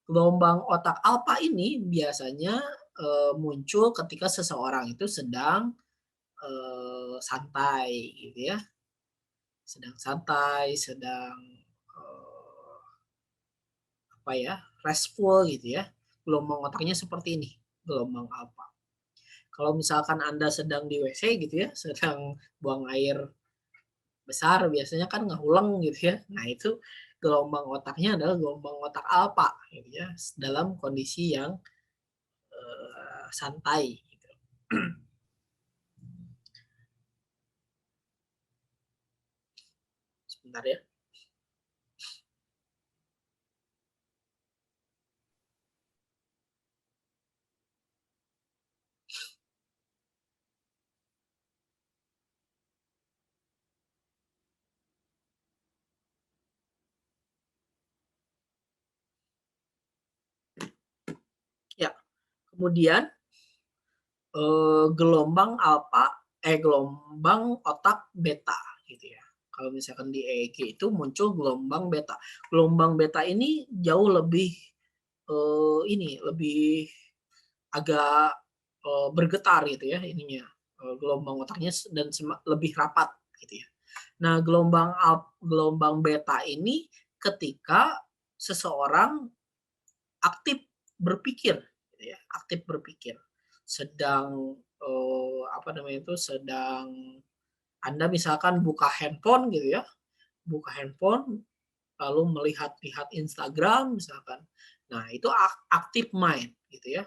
gelombang otak alfa ini biasanya muncul ketika seseorang itu sedang santai gitu ya, sedang santai, sedang restful gitu ya. Gelombang otaknya seperti ini, gelombang alfa. Kalau misalkan Anda sedang di WC gitu ya, sedang buang air besar, biasanya kan ngehuleng gitu ya. Nah, itu gelombang otaknya adalah gelombang otak alfa gitu ya, dalam kondisi yang santai gitu. Sebentar ya. Ya, kemudian gelombang gelombang otak beta gitu ya. Kalau misalkan di EEG itu muncul gelombang beta. Gelombang beta ini jauh lebih lebih agak bergetar gitu ya ininya, gelombang otaknya dan lebih rapat gitu ya. Nah, gelombang beta ini ketika seseorang aktif berpikir gitu ya, aktif berpikir. Sedang sedang Anda misalkan buka handphone gitu ya, buka handphone lalu melihat-lihat Instagram misalkan. Nah, itu aktif mind gitu ya.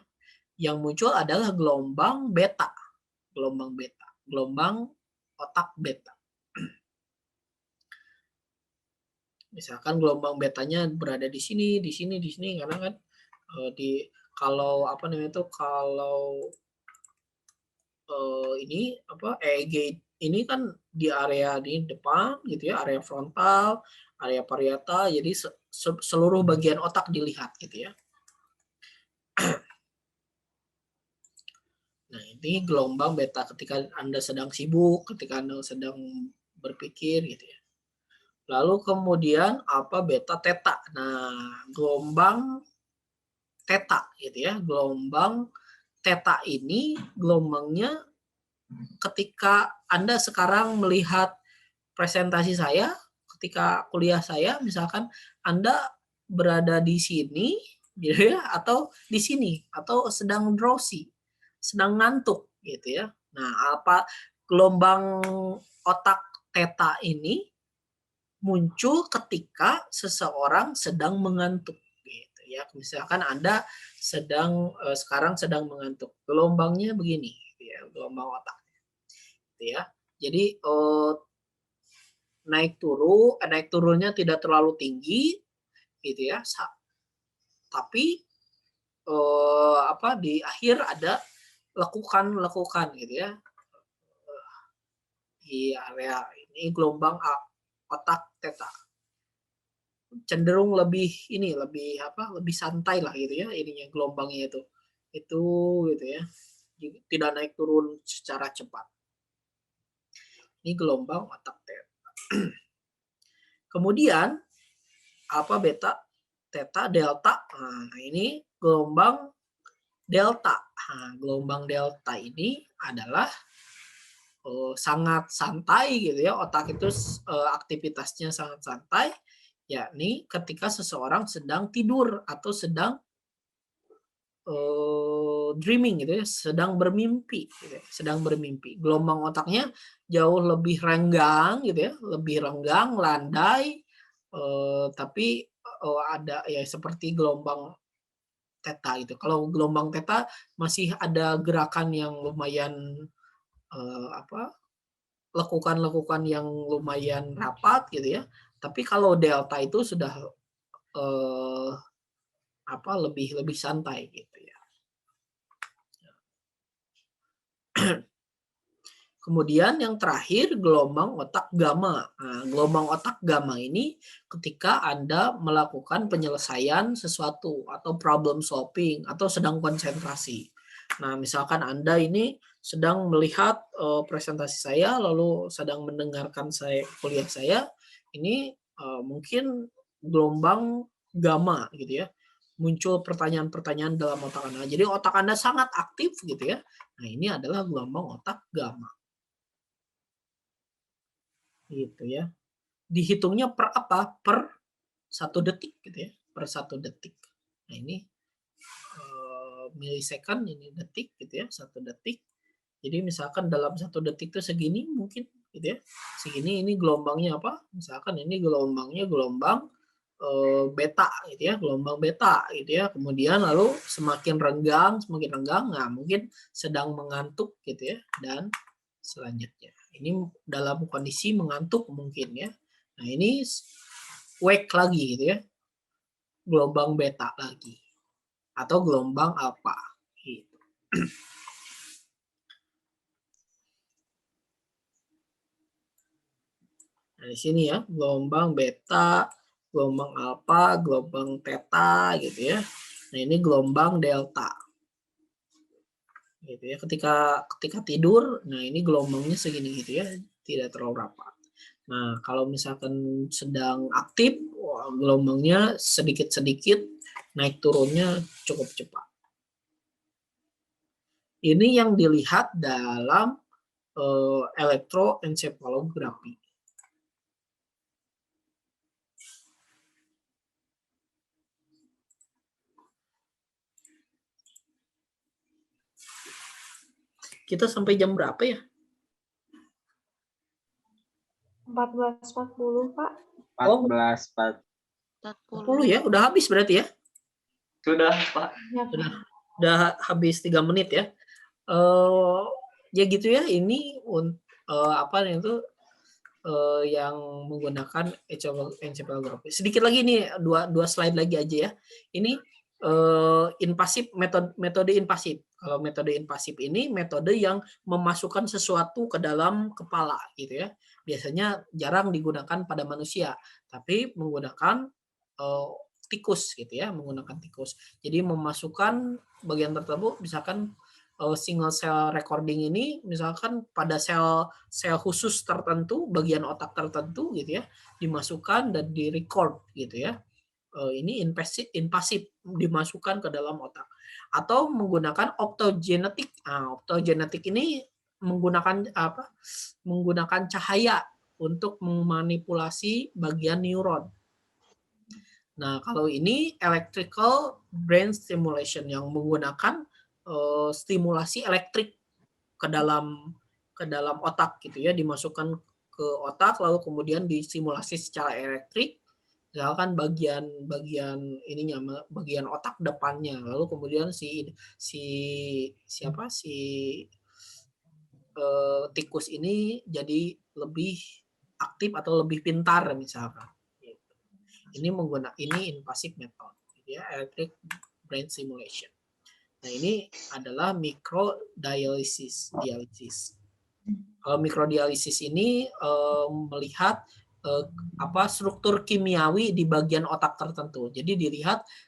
Yang muncul adalah gelombang beta, gelombang otak beta. Misalkan gelombang betanya berada di sini karena kan kalau EEG ini kan di area di depan gitu ya, area frontal, area parietal, jadi seluruh bagian otak dilihat gitu ya. Nah, ini gelombang beta ketika Anda sedang sibuk, ketika Anda sedang berpikir gitu ya. Lalu kemudian beta theta. Nah, gelombang theta gitu ya. Gelombang theta ini gelombangnya ketika Anda sekarang melihat presentasi saya, ketika kuliah saya, misalkan Anda berada di sini gitu ya, atau di sini, atau sedang drowsy, sedang ngantuk gitu ya. Nah, gelombang otak theta ini muncul ketika seseorang sedang mengantuk gitu ya. Misalkan Anda sekarang sedang mengantuk. Gelombangnya begini gitu ya, gelombang otak gitu ya. Jadi naik turunnya tidak terlalu tinggi gitu ya. Tapi di akhir ada lekukan gitu ya. Di area ini gelombang otak theta. Cenderung lebih santai lah gitu ya, ininya gelombangnya itu gitu ya, tidak naik turun secara cepat. Ini gelombang otak theta. Kemudian beta, theta, delta. Nah, ini gelombang delta. Nah, gelombang delta ini adalah sangat santai gitu ya, otak itu aktivitasnya sangat santai, yakni ketika seseorang sedang tidur atau sedang dreaming gitu ya, sedang bermimpi gitu ya, sedang bermimpi. Gelombang otaknya jauh lebih renggang gitu ya, lebih renggang, landai, tapi ada ya seperti gelombang theta gitu. Kalau gelombang theta masih ada gerakan yang lumayan lekukan-lekukan yang lumayan rapat gitu ya. Tapi kalau delta itu sudah lebih santai gitu ya. Kemudian yang terakhir gelombang otak gamma. Nah, gelombang otak gamma ini ketika Anda melakukan penyelesaian sesuatu atau problem solving atau sedang konsentrasi. Nah, misalkan Anda ini sedang melihat presentasi saya lalu sedang mendengarkan kuliah saya, ini mungkin gelombang gamma gitu ya. Muncul pertanyaan-pertanyaan dalam otak Anda. Jadi otak Anda sangat aktif gitu ya. Nah, ini adalah gelombang otak gamma. Gitu ya. Dihitungnya per per 1 detik gitu ya, per 1 detik. Nah, ini milisecond, ini detik gitu ya, 1 detik. Jadi misalkan dalam 1 detik itu segini mungkin gitu ya. Segini, ini gelombangnya apa? Misalkan ini gelombangnya gelombang beta gitu ya, gelombang beta gitu ya. Kemudian lalu semakin renggang, nah mungkin sedang mengantuk gitu ya, dan selanjutnya. Ini dalam kondisi mengantuk mungkin ya. Nah, ini wake lagi gitu ya. Gelombang beta lagi. Atau gelombang alpha gitu. Nah, di sini ya, gelombang beta, gelombang alpha, gelombang theta gitu ya. Nah, ini gelombang delta. gitu ya. Ketika tidur, nah ini gelombangnya segini gitu ya, tidak terlalu rapat. Nah, kalau misalkan sedang aktif, wah, gelombangnya sedikit-sedikit naik turunnya cukup cepat. Ini yang dilihat dalam elektroencephalografi. Kita sampai jam berapa ya? 14.40, Pak. 40 ya, udah habis berarti ya? Sudah, Pak. Ya, Pak. Udah habis 3 menit ya. Ya gitu ya, ini apa itu yang menggunakan encephalografi. Sedikit lagi nih, dua slide lagi aja ya. Ini invasif, metode invasif. Kalau metode invasif ini metode yang memasukkan sesuatu ke dalam kepala gitu ya. Biasanya jarang digunakan pada manusia, tapi menggunakan tikus gitu ya, menggunakan tikus. Jadi memasukkan bagian tertentu, misalkan single cell recording ini misalkan pada sel khusus tertentu, bagian otak tertentu gitu ya, dimasukkan dan direcord gitu ya. Ini invasif dimasukkan ke dalam otak. Atau menggunakan optogenetik. Nah, optogenetik ini menggunakan apa? Menggunakan cahaya untuk memanipulasi bagian neuron. Nah, kalau ini electrical brain stimulation yang menggunakan stimulasi elektrik ke dalam otak gitu ya, dimasukkan ke otak lalu kemudian disimulasi secara elektrik, misalkan bagian ininya, bagian otak depannya, lalu kemudian tikus ini jadi lebih aktif atau lebih pintar misalkan. Ini invasive method, ya, electric brain stimulation. Nah, ini adalah microdialysis. Kalau microdialysis ini melihat struktur kimiawi di bagian otak tertentu. Jadi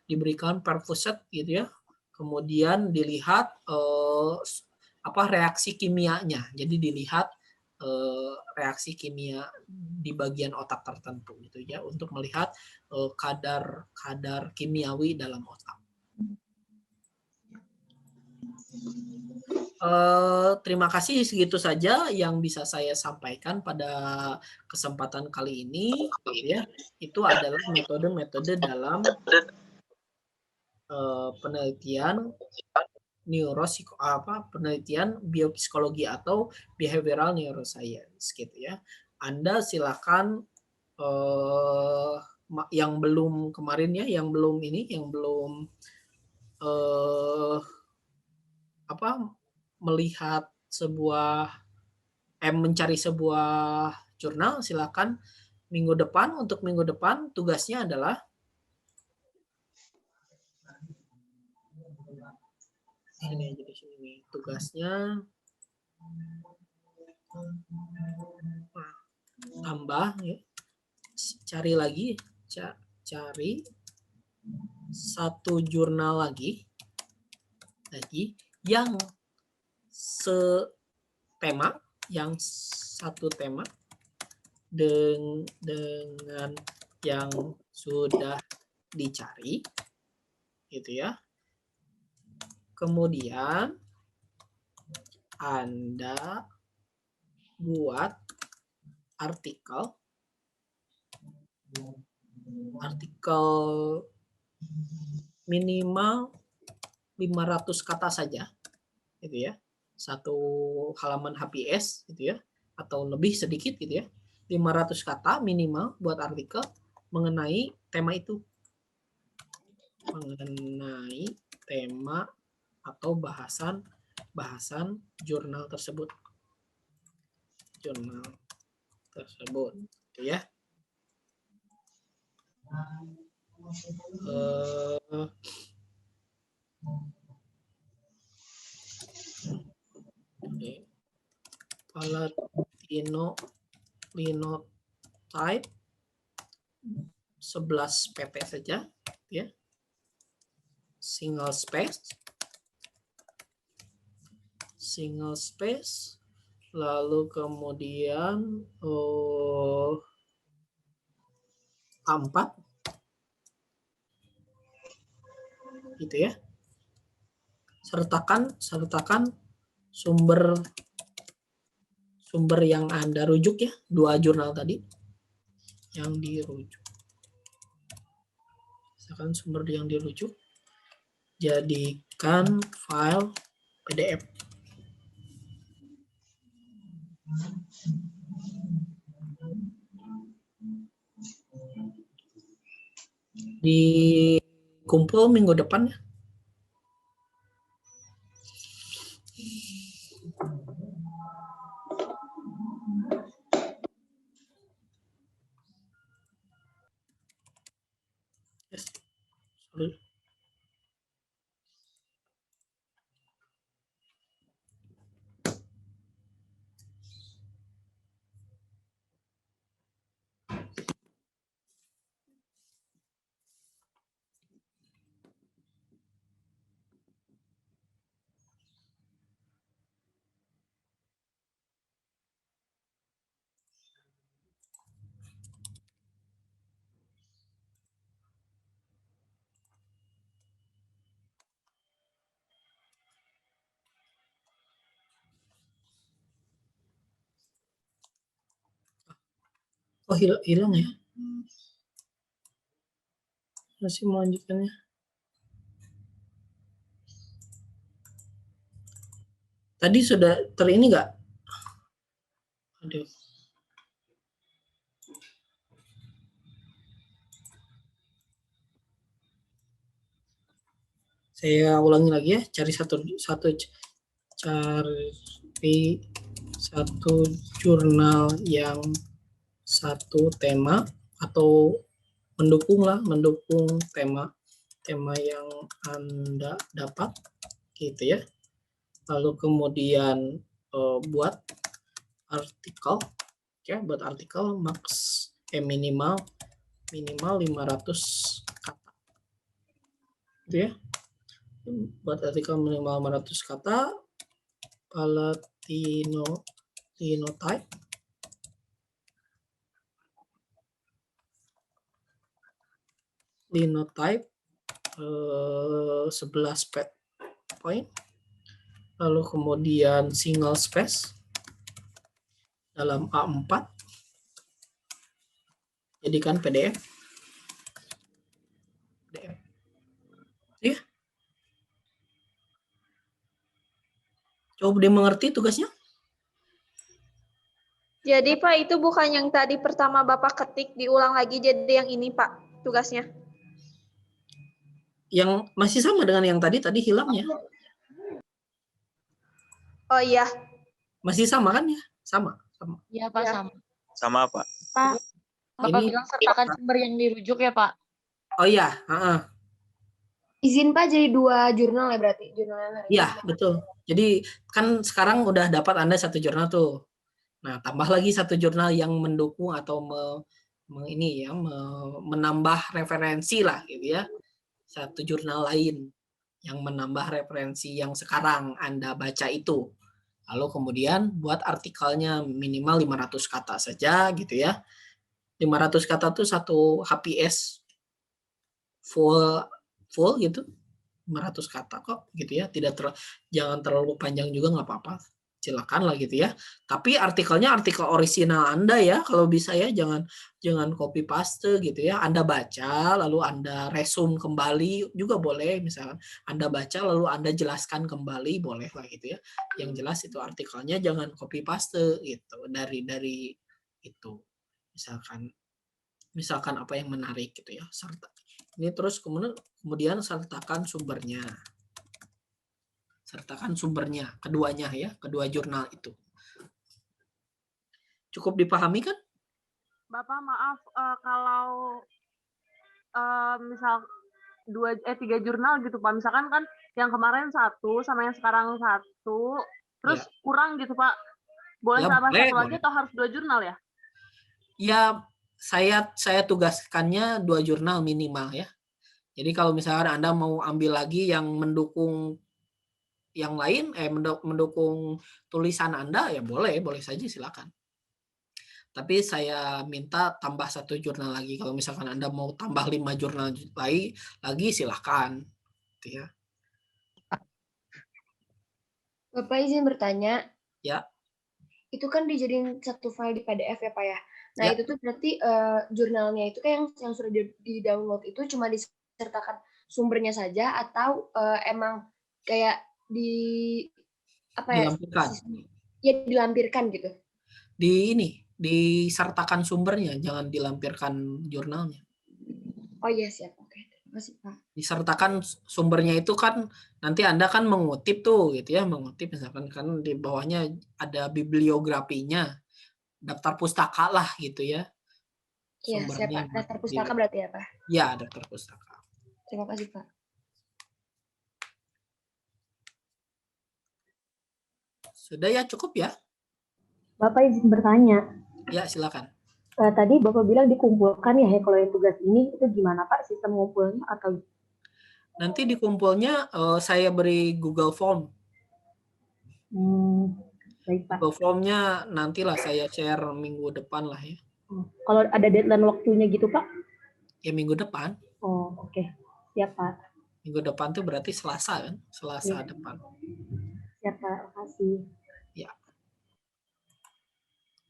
diberikan perfuset gitu ya. Kemudian dilihat reaksi kimianya. Jadi dilihat reaksi kimia di bagian otak tertentu gitu ya, untuk melihat kadar kimiawi dalam otak. Terima kasih, segitu saja yang bisa saya sampaikan pada kesempatan kali ini ya. Itu adalah metode-metode dalam penelitian penelitian biopsikologi atau behavioral neuroscience gitu ya. Anda silakan yang belum kemarin ya, yang belum melihat mencari sebuah jurnal, silakan untuk minggu depan tugasnya adalah ini aja di sini. Tugasnya tambah ya. Cari satu jurnal lagi yang satu tema dengan yang sudah dicari gitu ya. Kemudian Anda buat artikel minimal 500 kata saja gitu ya. Satu halaman HPS gitu ya, atau lebih sedikit gitu ya. 500 kata minimal buat artikel mengenai tema itu. Mengenai tema atau bahasan jurnal tersebut. Gitu ya. Palatino linotype 11 pp saja ya. Single space. single space, lalu kemudian A4 gitu ya. Sertakan sumber yang Anda rujuk ya, 2 jurnal tadi yang dirujuk. Misalkan sumber yang dirujuk, jadikan file PDF. Dikumpul minggu depan ya. Yes. Sorry. Oh, hilang ya? Masih melanjutkannya. Tadi sudah ini nggak? Aduh. Saya ulangi lagi ya, cari satu jurnal yang satu tema atau mendukung tema yang Anda dapat gitu ya. Lalu kemudian buat artikel ya, minimal 500 kata. Gitu ya. Buat artikel minimal 500 kata, linotype linotype 11 point, lalu kemudian single space dalam A4, jadikan PDF. Ya. Coba dimengerti tugasnya. Jadi Pak, itu bukan yang tadi pertama Bapak ketik, diulang lagi jadi yang ini Pak, tugasnya. Yang masih sama dengan yang tadi hilang ya. Oh iya. Masih sama kan ya? Sama. Iya Pak, sama. Sama Pak. Pak, Bapak Ini bilang sertakan sumber yang dirujuk ya Pak? Oh iya, Izin Pak jadi 2 jurnal ya berarti? Jurnalnya. iya, betul. Jadi kan sekarang udah dapat Anda 1 jurnal tuh. Nah, tambah lagi 1 jurnal yang mendukung atau menambah referensi lah gitu ya. 1 jurnal lain yang menambah referensi yang sekarang Anda baca itu. Lalu kemudian buat artikelnya minimal 500 kata saja gitu ya. 500 kata tuh 1 HPS full gitu. 500 kata kok gitu ya. Jangan terlalu panjang juga nggak apa-apa. Silakan lah gitu ya. Tapi artikelnya artikel orisinal Anda ya, kalau bisa ya, jangan copy paste gitu ya. Anda baca lalu Anda resume kembali juga boleh, misalkan Anda baca lalu Anda jelaskan kembali boleh lah gitu ya. Yang jelas itu artikelnya jangan copy paste gitu dari itu. Misalkan apa yang menarik gitu ya. Ini terus kemudian sertakan sumbernya. Keduanya ya, kedua jurnal itu. Cukup dipahami kan? Bapak maaf, kalau misal 3 jurnal gitu Pak, misalkan kan yang kemarin 1 sama yang sekarang 1, terus kurang gitu Pak. Boleh tambah 1 lagi atau harus 2 jurnal ya? Ya, saya tugaskannya 2 jurnal minimal ya. Jadi kalau misalkan Anda mau ambil lagi yang mendukung yang lain mendukung tulisan Anda ya boleh saja silakan. Tapi saya minta tambah 1 jurnal lagi. Kalau misalkan Anda mau tambah 5 jurnal lagi silahkan. Gitu ya. Bapak izin bertanya. Ya. Itu kan dijadiin satu file di PDF ya Pak ya. Nah Ya. itu tuh berarti jurnalnya itu kan yang sudah di-download itu cuma disertakan sumbernya saja atau emang kayak Dilampirkan. Ya dilampirkan gitu. Disertakan sumbernya, jangan dilampirkan jurnalnya. Oh iya siap, oke. Terima kasih Pak. Disertakan sumbernya itu kan nanti Anda kan mengutip tuh gitu ya, mengutip misalkan kan di bawahnya ada bibliografinya, daftar pustaka lah gitu ya. Iya siap Pak, daftar pustaka berarti ya Pak? Iya, daftar pustaka. Terima kasih Pak. Sudah ya, cukup ya? Bapak izin bertanya. Ya, silakan. Tadi Bapak bilang dikumpulkan ya, kalau yang tugas ini itu gimana Pak sistem ngumpulnya atau? Nanti dikumpulnya saya beri Google Form. Baik Pak. Google Formnya nantilah saya share minggu depan lah ya. Kalau ada deadline waktunya gitu Pak? Ya minggu depan. Oh oke. Siap Pak. Minggu depan tuh berarti Selasa kan? Selasa depan. Siap Pak, makasih. Ya.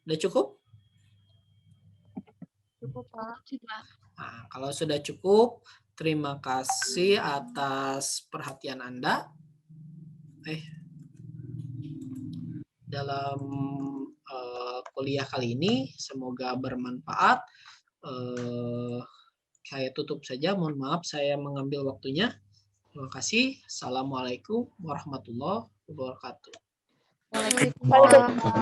Udah cukup? Cukup Pak. Nah, kalau sudah cukup, terima kasih atas perhatian Anda. Dalam kuliah kali ini, semoga bermanfaat. Saya tutup saja, mohon maaf saya mengambil waktunya. Terima kasih. Assalamualaikum warahmatullahi wabarakatuh. Waalaikumsalam.